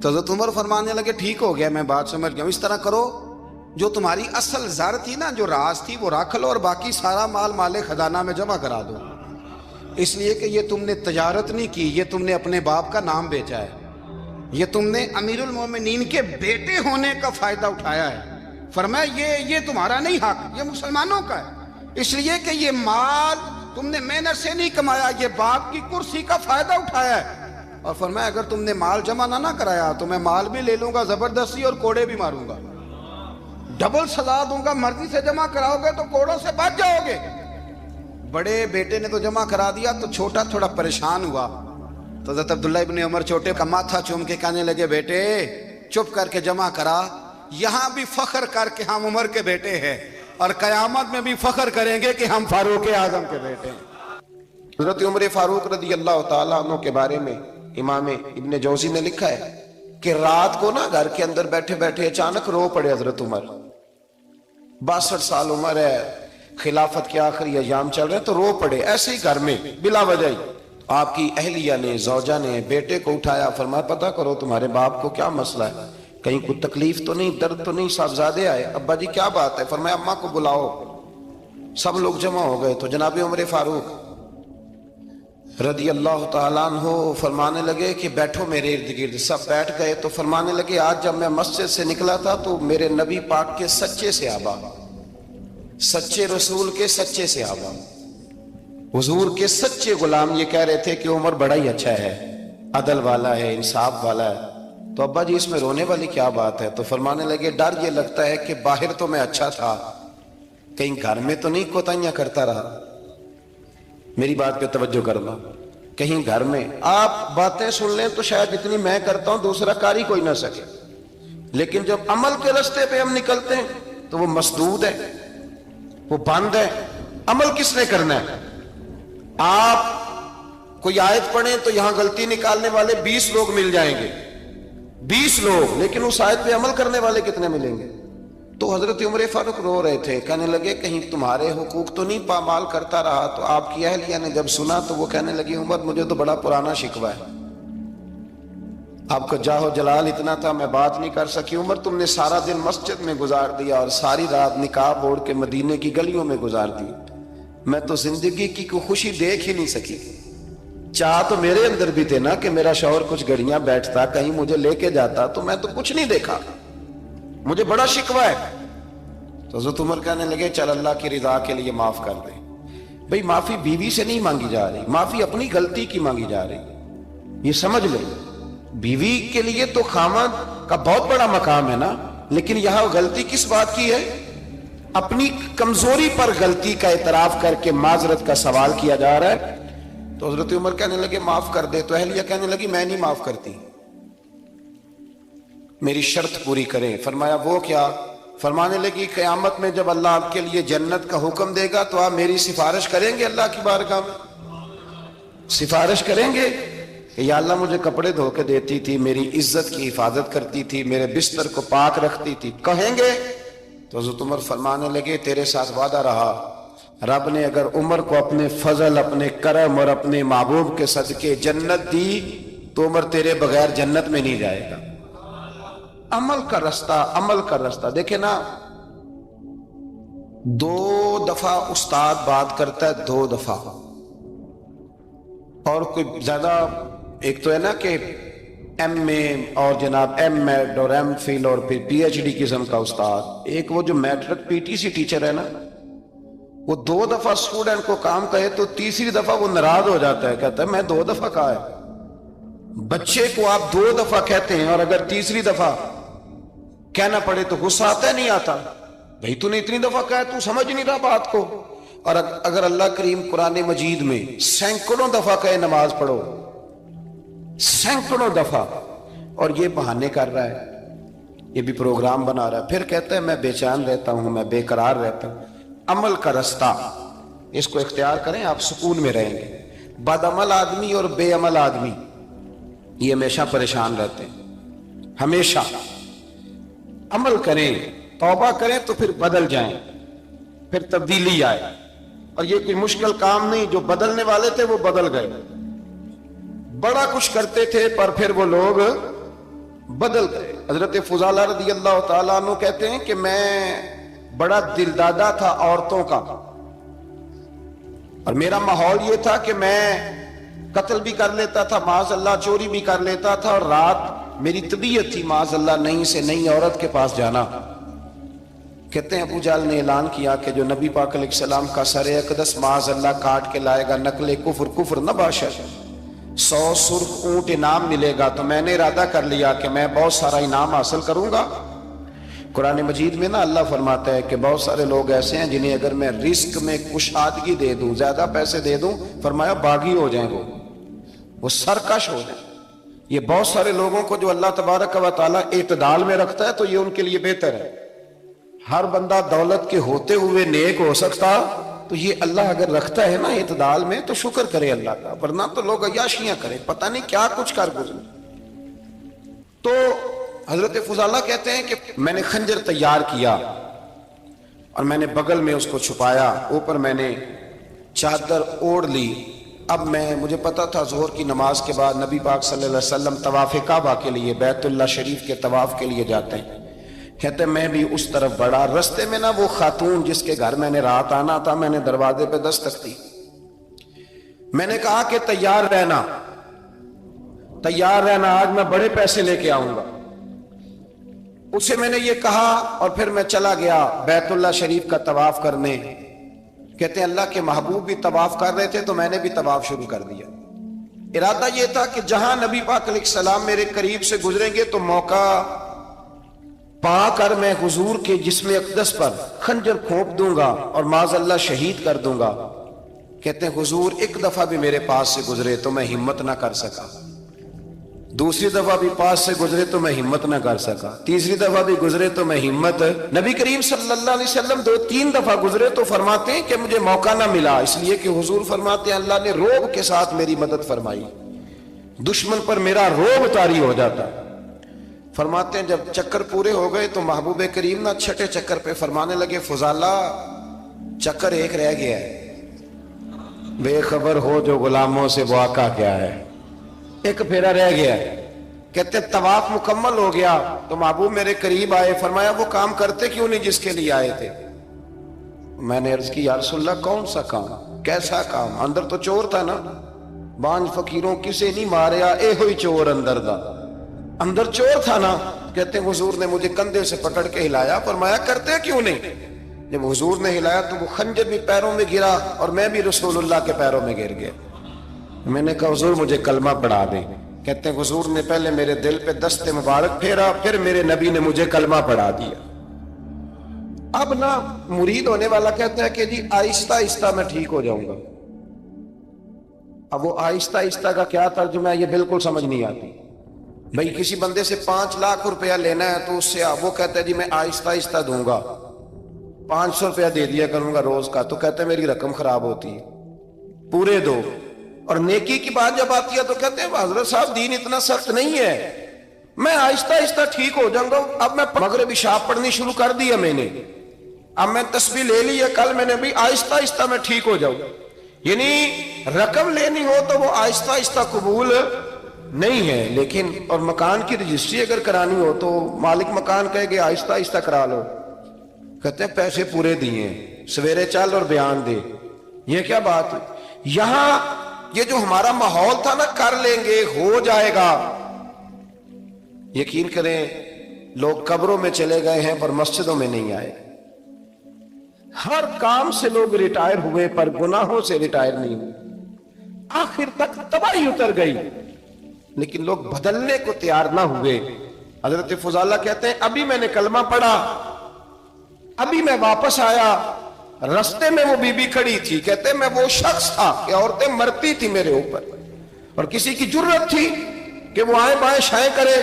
تو حضرت عمر فرمانے لگے ٹھیک ہو گیا، میں بات سمجھ گیا ہوں. اس طرح کرو، جو تمہاری اصل زر تھی نا، جو راز تھی، وہ رکھ لو اور باقی سارا مال خزانہ میں جمع کرا دو. اس لیے کہ یہ تم نے تجارت نہیں کی، یہ تم نے اپنے باپ کا نام بیچا ہے، یہ تم نے امیر المومنین کے بیٹے ہونے کا فائدہ اٹھایا ہے. فرمایا یہ تمہارا نہیں حق، یہ مسلمانوں کا ہے. اس لیے کہ یہ مال تم نے محنت سے نہیں کمایا، یہ باپ کی کرسی کا فائدہ اٹھایا ہے. اور فرمایا اگر تم نے مال جمع نہ کرایا تو میں مال بھی لے لوں گا زبردستی اور کوڑے بھی ماروں گا، ڈبل سزا دوں گا. مرضی سے جمع کراؤ گے تو کوڑوں سے بچ جاؤ گے. بڑے بیٹے نے تو جمع کرا دیا، تو چھوٹا تھوڑا پریشان ہوا. تو حضرت عبداللہ ابن عمر چھوٹے کا ماتھا چوم کے کہنے لگے بیٹے چپ کر کے جمع کرا، یہاں بھی فخر کر کے ہم عمر کے بیٹے ہیں، اور قیامت میں بھی فخر کریں گے کہ ہم فاروق اعظم کے بیٹے ہیں. حضرت عمر فاروق رضی اللہ تعالیٰ عنہ کے بارے میں امام ابن جوزی نے لکھا ہے کہ رات کو نا گھر کے اندر بیٹھے بیٹھے اچانک رو پڑے حضرت عمر. 62 سال عمر ہے، خلافت کے آخری ایام چل رہے، تو رو پڑے ایسے ہی گھر میں بلا وجہ ہی. آپ کی اہلیہ نے، زوجہ نے بیٹے کو اٹھایا، فرمایا پتہ کرو تمہارے باپ کو کیا مسئلہ ہے، کہیں کوئی تکلیف تو نہیں، درد تو نہیں، صاحبزادے آئے. ابا جی کیا بات ہے؟ فرمایا اماں کو بلاؤ. سب لوگ جمع ہو گئے. تو جناب عمر فاروق رضی اللہ تعالیٰ عنہ فرمانے لگے کہ بیٹھو میرے ارد گرد. سب بیٹھ گئے. تو فرمانے لگے آج جب میں مسجد سے نکلا تھا تو میرے نبی پاک کے سچے صحابہ، سچے رسول کے سچے صحابہ، حضور کے سچے غلام یہ کہہ رہے تھے کہ عمر بڑا ہی اچھا ہے، عدل والا ہے، انصاف والا ہے. تو ابا جی اس میں رونے والی کیا بات ہے؟ تو فرمانے لگے ڈر یہ لگتا ہے کہ باہر تو میں اچھا تھا، کہیں گھر میں تو نہیں کوتاہیاں کرتا رہا. میری بات پہ توجہ کرنا. کہیں گھر میں آپ باتیں سن لیں تو شاید اتنی میں کرتا ہوں دوسرا کاری کوئی نہ سکے، لیکن جب عمل کے راستے پہ ہم نکلتے ہیں تو وہ مسدود ہے، وہ بند ہے. عمل کس نے کرنا ہے؟ آپ کوئی آیت پڑھیں تو یہاں غلطی نکالنے والے 20 لوگ مل جائیں گے، 20 لوگ، لیکن اس آیت پہ عمل کرنے والے کتنے ملیں گے؟ تو حضرت عمر فاروق رو رہے تھے، کہنے لگے کہیں تمہارے حقوق تو نہیں پامال کرتا رہا. تو آپ کی اہلیہ نے جب سنا تو وہ کہنے لگی عمر مجھے تو بڑا پرانا شکوہ ہے، آپ کا جاہ و جلال اتنا تھا میں بات نہیں کر سکی. عمر تم نے سارا دن مسجد میں گزار دیا اور ساری رات نقاب اوڑھ کے مدینے کی گلیوں میں گزار دی، میں تو زندگی کی کوئی خوشی دیکھ ہی نہیں سکی. چاہ تو میرے اندر بھی تھے نا کہ میرا شوہر کچھ گھڑیاں بیٹھتا، کہیں مجھے لے کے جاتا، تو میں تو کچھ نہیں دیکھا، مجھے بڑا شکوہ ہے. تو حضرت عمر کہنے لگے چل اللہ کی رضا کے لیے معاف کر دے. بھئی معافی بیوی سے نہیں مانگی جا رہی، معافی اپنی غلطی کی مانگی جا رہی. یہ سمجھ لیں، بیوی کے لیے تو خاوند کا بہت بڑا مقام ہے نا، لیکن یہاں غلطی کس بات کی ہے؟ اپنی کمزوری پر غلطی کا اعتراف کر کے معذرت کا سوال کیا جا رہا ہے. تو حضرت عمر کہنے لگے معاف کر دے. تو اہلیہ کہنے لگی میں نہیں معاف کرتی، میری شرط پوری کریں. فرمایا وہ کیا؟ فرمانے لگی قیامت میں جب اللہ آپ کے لیے جنت کا حکم دے گا تو آپ میری سفارش کریں گے اللہ کی بارگاہ میں؟ سفارش کریں گے کہ یا اللہ مجھے کپڑے دھو کے دیتی تھی، میری عزت کی حفاظت کرتی تھی، میرے بستر کو پاک رکھتی تھی، کہیں گے؟ تو حضرت عمر فرمانے لگے تیرے ساتھ وعدہ رہا، رب نے اگر عمر کو اپنے فضل، اپنے کرم اور اپنے محبوب کے صدقے جنت دی تو عمر تیرے بغیر جنت میں نہیں جائے گا. عمل کا راستہ دیکھیں نا، 2 دفعہ استاد بات کرتا ہے، 2 دفعہ، اور کوئی زیادہ، ایک تو ہے نا کہ ایم اے اور جناب ایم ایڈ اور ایم فل اور پھر پی ایچ ڈی قسم کا استاد، ایک وہ جو matric P T C teacher ہے نا، وہ 2 دفعہ اسٹوڈنٹ کو کام کہے تو تیسری دفعہ وہ ناراض ہو جاتا ہے، کہتا ہے میں 2 دفعہ کہا ہے۔ بچے کو آپ 2 دفعہ کہتے ہیں اور اگر تیسری دفعہ کہنا پڑے تو غصہ آتا ہے نہیں آتا؟ بھئی تو نے اتنی دفعہ کہا، تو سمجھ نہیں رہا بات کو۔ اور اگر اللہ کریم قرآن مجید میں سینکڑوں دفعہ کہے نماز پڑھو، سینکڑوں دفعہ، اور یہ بہانے کر رہا ہے، یہ بھی پروگرام بنا رہا ہے، پھر کہتا ہے میں بے چین رہتا ہوں، میں بے قرار رہتا ہوں۔ عمل کا راستہ اس کو اختیار کریں، آپ سکون میں رہیں گے۔ بد عمل آدمی اور بے عمل آدمی یہ ہمیشہ پریشان رہتے ہیں، ہمیشہ۔ عمل کریں، توبہ کریں تو پھر بدل جائیں، پھر تبدیلی آئے، اور یہ کوئی مشکل کام نہیں، جو بدلنے والے تھے وہ بدل گئے، بڑا کچھ کرتے تھے پر پھر وہ لوگ بدل گئے۔ حضرت فضالہ رضی اللہ تعالیٰ عنہ کہتے ہیں کہ میں بڑا دل دادا تھا عورتوں کا، اور میرا ماحول یہ تھا کہ میں قتل بھی کر لیتا تھا، معاذ اللہ چوری بھی کر لیتا تھا، اور رات میری طبیعت تھی معاذ اللہ نئی سے نئی عورت کے پاس جانا۔ کہتے ہیں ابو جہل نے اعلان کیا کہ جو نبی پاک علیہ السلام کا سر اقدس معاذ اللہ کاٹ کے لائے گا، نقل کفر نہ باشد، 100 سرخ اونٹ انعام ملے گا۔ تو میں نے ارادہ کر لیا کہ میں بہت سارا انعام حاصل کروں گا۔ قرآن مجید میں نا اللہ فرماتا ہے کہ بہت سارے لوگ ایسے ہیں جنہیں اگر میں رزق میں کشادگی دے دوں، زیادہ پیسے دے دوں، فرمایا باغی ہو جائیں، وہ سرکش ہو جائیں۔ یہ بہت سارے لوگوں کو جو اللہ تبارک و تعالیٰ اعتدال میں رکھتا ہے تو یہ ان کے لیے بہتر ہے۔ ہر بندہ دولت کے ہوتے ہوئے نیک ہو سکتا، تو یہ اللہ اگر رکھتا ہے نا اعتدال میں تو شکر کرے اللہ کا، ورنہ تو لوگ عیاشیاں کریں، پتہ نہیں کیا کچھ کر گزرے۔ تو حضرت فضالہ کہتے ہیں کہ میں نے خنجر تیار کیا اور میں نے بغل میں اس کو چھپایا، اوپر میں نے چادر اوڑھ لی۔ اب مجھے پتا تھا ظہر کی نماز کے بعد نبی پاک صلی اللہ علیہ وسلم طواف کعبہ کے لیے، بیت اللہ شریف کے طواف کے لیے جاتے ہیں۔ کہتے میں بھی اس طرف بڑھا، رستے میں نا وہ خاتون جس کے گھر میں نے رات آنا تھا، میں نے دروازے پہ دستک دی، میں نے کہا کہ تیار رہنا، آج میں بڑے پیسے لے کے آؤں گا۔ اسے میں نے یہ کہا اور پھر میں چلا گیا بیت اللہ شریف کا طواف کرنے۔ کہتے ہیں اللہ کے محبوب بھی طواف کر رہے تھے تو میں نے بھی طواف شروع کر دیا۔ ارادہ یہ تھا کہ جہاں نبی پاک علیہ السلام میرے قریب سے گزریں گے تو موقع پا کر میں حضور کے جسم اقدس پر خنجر کھونپ دوں گا اور معاذ اللہ شہید کر دوں گا۔ کہتے ہیں حضور ایک دفعہ بھی میرے پاس سے گزرے تو میں ہمت نہ کر سکا، دوسری دفعہ بھی پاس سے گزرے تو میں ہمت نہ کر سکا، تیسری دفعہ بھی گزرے تو میں ہمت، نبی کریم صلی اللہ علیہ وسلم 2-3 دفعہ گزرے تو فرماتے ہیں کہ مجھے موقع نہ ملا، اس لیے کہ حضور فرماتے ہیں اللہ نے روب کے ساتھ میری مدد فرمائی، دشمن پر میرا روب طاری ہو جاتا۔ فرماتے ہیں جب چکر پورے ہو گئے تو محبوب کریم نہ چھٹے چکر پہ فرمانے لگے فضالہ چکر ایک رہ گیا ہے، بے خبر ہو جو غلاموں سے وہ آقا کیا ہے، ایک پھیرا رہ گیا ہے۔ کہتے طواف مکمل ہو گیا تو محبوب میرے قریب آئے، فرمایا وہ کام کرتے کیوں نہیں جس کے لیے آئے تھے؟ میں نے عرض کی یا رسول اللہ کون سا کام، کیسا کام؟ اندر تو چور تھا نا، بانج فقیروں کسے نہیں ماریا اے ہوئی چور اندر دا، اندر چور تھا نا۔ کہتے ہیں حضور نے مجھے کندھے سے پکڑ کے ہلایا، فرمایا کرتے کیوں نہیں؟ جب حضور نے ہلایا تو وہ خنجر بھی پیروں میں گرا اور میں بھی رسول اللہ کے پیروں میں گر گیا۔ میں نے کہا حضور مجھے کلمہ پڑھا دیں۔ کہتے ہیں حضور نے پہلے میرے دل پہ دست مبارک پھیرا، پھر میرے نبی نے مجھے کلمہ پڑھا دیا۔ اب نا مرید ہونے والا کہتا ہے کہ جی آہستہ آہستہ میں ٹھیک ہو جاؤں گا۔ اب وہ آہستہ آہستہ کا کیا ترجمہ ہے یہ بالکل سمجھ نہیں آتی۔ بھئی کسی بندے سے 5 لاکھ روپیہ لینا ہے تو اس سے وہ کہتا ہے جی میں آہستہ آہستہ دوں گا، 500 روپیہ دے دیا کروں گا روز کا، تو کہتے ہیں میری رقم خراب ہوتی ہے، پورے دو۔ اور نیکی کی بات جب آتی ہے تو کہتے ہیں حضرت صاحب دین اتنا سخت نہیں ہے، میں آہستہ آہستہ ٹھیک ہو جاؤں گا۔ اب میں مغرب عشاء پڑھنی شروع کر دیا میں نے، اب میں تسبیح لے لی ہے، کل میں نے بھی آہستہ آہستہ میں ٹھیک ہو جاؤں۔ یعنی رقم لینی ہو تو وہ آہستہ آہستہ قبول نہیں ہے، لیکن اور مکان کی رجسٹری اگر کرانی ہو تو مالک مکان کہے گا آہستہ آہستہ کرا لو، کہتے ہیں پیسے پورے دیے، سویرے چل اور بیان دے. یہ کیا بات ہے؟ یہاں یہ جو ہمارا ماحول تھا نا، کر لیں گے، ہو جائے گا، یقین کریں لوگ قبروں میں چلے گئے ہیں پر مسجدوں میں نہیں آئے. ہر کام سے لوگ ریٹائر ہوئے پر گناہوں سے ریٹائر نہیں ہوئے. آخر تک تباہی اتر گئی لیکن لوگ بدلنے کو تیار نہ ہوئے. حضرت فضالہ کہتے ہیں ابھی میں نے کلمہ پڑھا، ابھی میں واپس آیا، رستے میں وہ بی بی کھڑی تھی، کہتے ہیں میں وہ شخص تھا کہ عورتیں مرتی تھی میرے اوپر اور کسی کی جرت تھی کہ وہ آئیں بائیں شائیں کرے،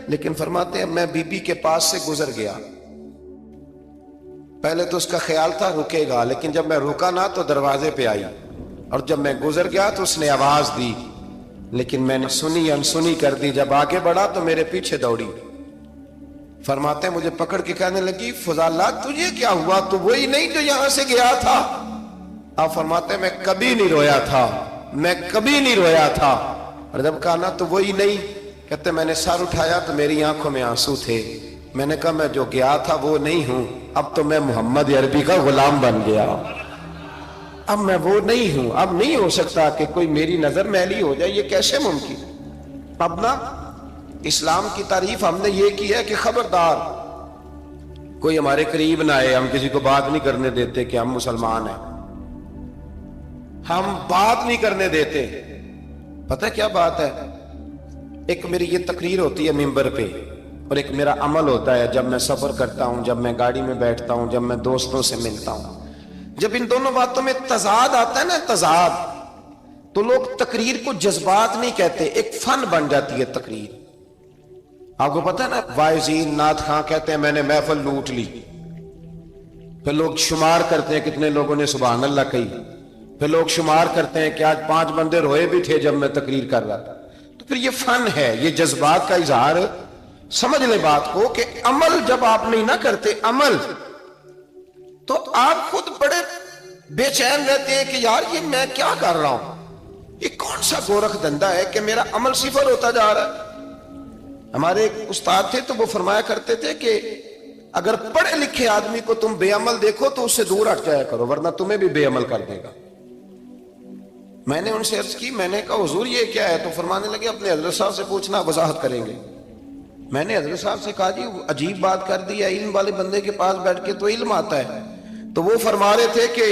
لیکن فرماتے ہیں میں بی بی کے پاس سے گزر گیا. پہلے تو اس کا خیال تھا رکے گا، لیکن جب میں رکا نہ تو دروازے پہ آئی، اور جب میں گزر گیا تو اس نے آواز دی، لیکن میں نے سنی انسنی کر دی. جب آگے بڑھا تو میرے پیچھے دوڑی. فرماتے ہیں مجھے پکڑ کے کہنے لگی فضالہ تجھے کیا ہوا، تو وہی نہیں جو یہاں سے گیا تھا؟ آپ فرماتے ہیں میں کبھی نہیں رویا تھا، میں کبھی نہیں رویا تھا. اور جب کہا نا تو وہی نہیں، کہتے میں نے سر اٹھایا تو میری آنکھوں میں آنسو تھے. میں نے کہا میں جو گیا تھا وہ نہیں ہوں، اب تو میں محمد عربی کا غلام بن گیا، اب میں وہ نہیں ہوں. اب نہیں ہو سکتا کہ کوئی میری نظر میلی ہو جائے، یہ کیسے ممکن؟ اب نا اسلام کی تعریف ہم نے یہ کی ہے کہ خبردار کوئی ہمارے قریب نہ آئے، ہم کسی کو بات نہیں کرنے دیتے کہ ہم مسلمان ہیں، ہم بات نہیں کرنے دیتے. پتہ کیا بات ہے؟ ایک میری یہ تقریر ہوتی ہے ممبر پہ، اور ایک میرا عمل ہوتا ہے جب میں سفر کرتا ہوں، جب میں گاڑی میں بیٹھتا ہوں، جب میں دوستوں سے ملتا ہوں. جب ان دونوں باتوں میں تضاد آتا ہے نا، تضاد، تو لوگ تقریر کو جذبات نہیں کہتے، ایک فن بن جاتی ہے تقریر. آپ کو پتہ ہے نا وائزین نعت خواں کہتے ہیں میں نے محفل لوٹ لی، پھر لوگ شمار کرتے ہیں کتنے لوگوں نے سبحان اللہ کہی، پھر لوگ شمار کرتے ہیں کہ آج 5 بندے روئے بھی تھے جب میں تقریر کر رہا تھا. تو پھر یہ فن ہے، یہ جذبات کا اظہار. سمجھ لیں بات کو کہ عمل جب آپ نہیں نہ کرتے عمل، تو آپ خود بڑے بے چین رہتے ہیں کہ یار یہ میں کیا کر رہا ہوں، یہ کون سا گورکھ دھندا ہے کہ میرا عمل صفر ہوتا جا رہا ہے. ہمارے ایک استاد تھے تو وہ فرمایا کرتے تھے کہ اگر پڑھے لکھے آدمی کو تم بے عمل دیکھو تو اس سے دور ہٹ جایا کرو ورنہ تمہیں بھی بے عمل کر دے گا. میں نے ان سے عرض کی، میں نے کہا حضور یہ کیا ہے؟ تو فرمانے لگے اپنے حضرت صاحب سے پوچھنا، وضاحت کریں گے. میں نے حضرت صاحب سے کہا جی عجیب بات کر دی ہے، علم والے بندے کے پاس بیٹھ کے تو علم آتا ہے. تو وہ فرما رہے تھے کہ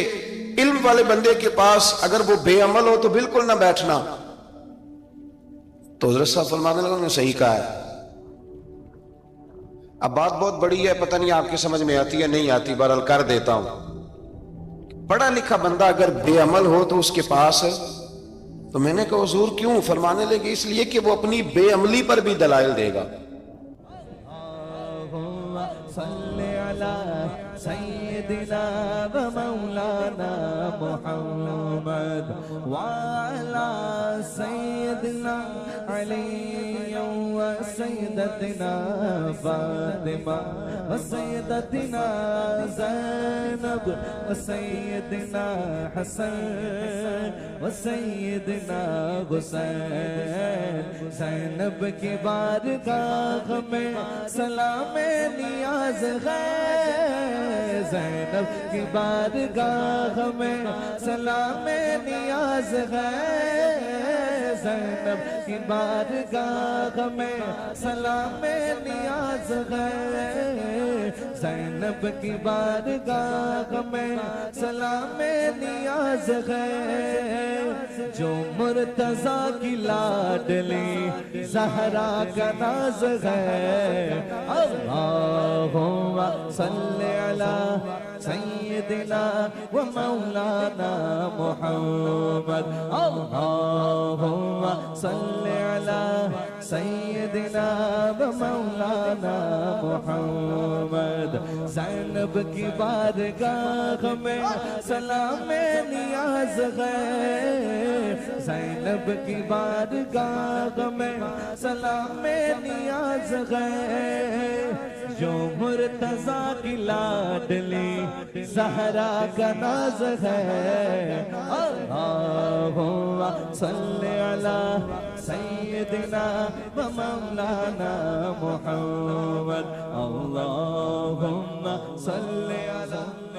علم والے بندے کے پاس اگر وہ بے عمل ہو تو بالکل نہ بیٹھنا. تو حضرت صاحب فرمانے لگے انہوں نے صحیح کہا ہے. اب بات بہت بڑی ہے، پتہ نہیں آپ کے سمجھ میں آتی ہے نہیں آتی، بہرحال کر دیتا ہوں. پڑھا لکھا بندہ اگر بے عمل ہو تو اس کے پاس، تو میں نے کہا حضور کیوں؟ فرمانے لگے اس لیے کہ وہ اپنی بے عملی پر بھی دلائل دے گا. صلی علی سیدنا و مولانا محمد وعلی سیدنا علی و سیدتنا فاطمہ و سیدتنا زینب و سیدنا حسن و سیدنا حسین. زینب کی بارگاہ میں سلام نیاز ہے، زینب کی بارگاہ میں سلام نیاز ہے، زینب کی بارگاہ میں سلام نیاز ہے، زینب کی بارگاہ میں سلام نیاز ہے. جو مرتضیٰ کی لاڈلی زہرا کا ناز ہے. اللہم صلی علی سیدنا و مولانا محمد. اللہم صلی علی سیدنا و مولانا محمد. زینب کی بارگاہ میں سلام نیاز ہے، زینب کی بارگاہ میں سلام نیاز ہے. جو مرتضیٰ کی لاڈلی زہرا کا ناز ہے اللہم صلی علی سیدنا و مولانا محمد اللہم صلی علی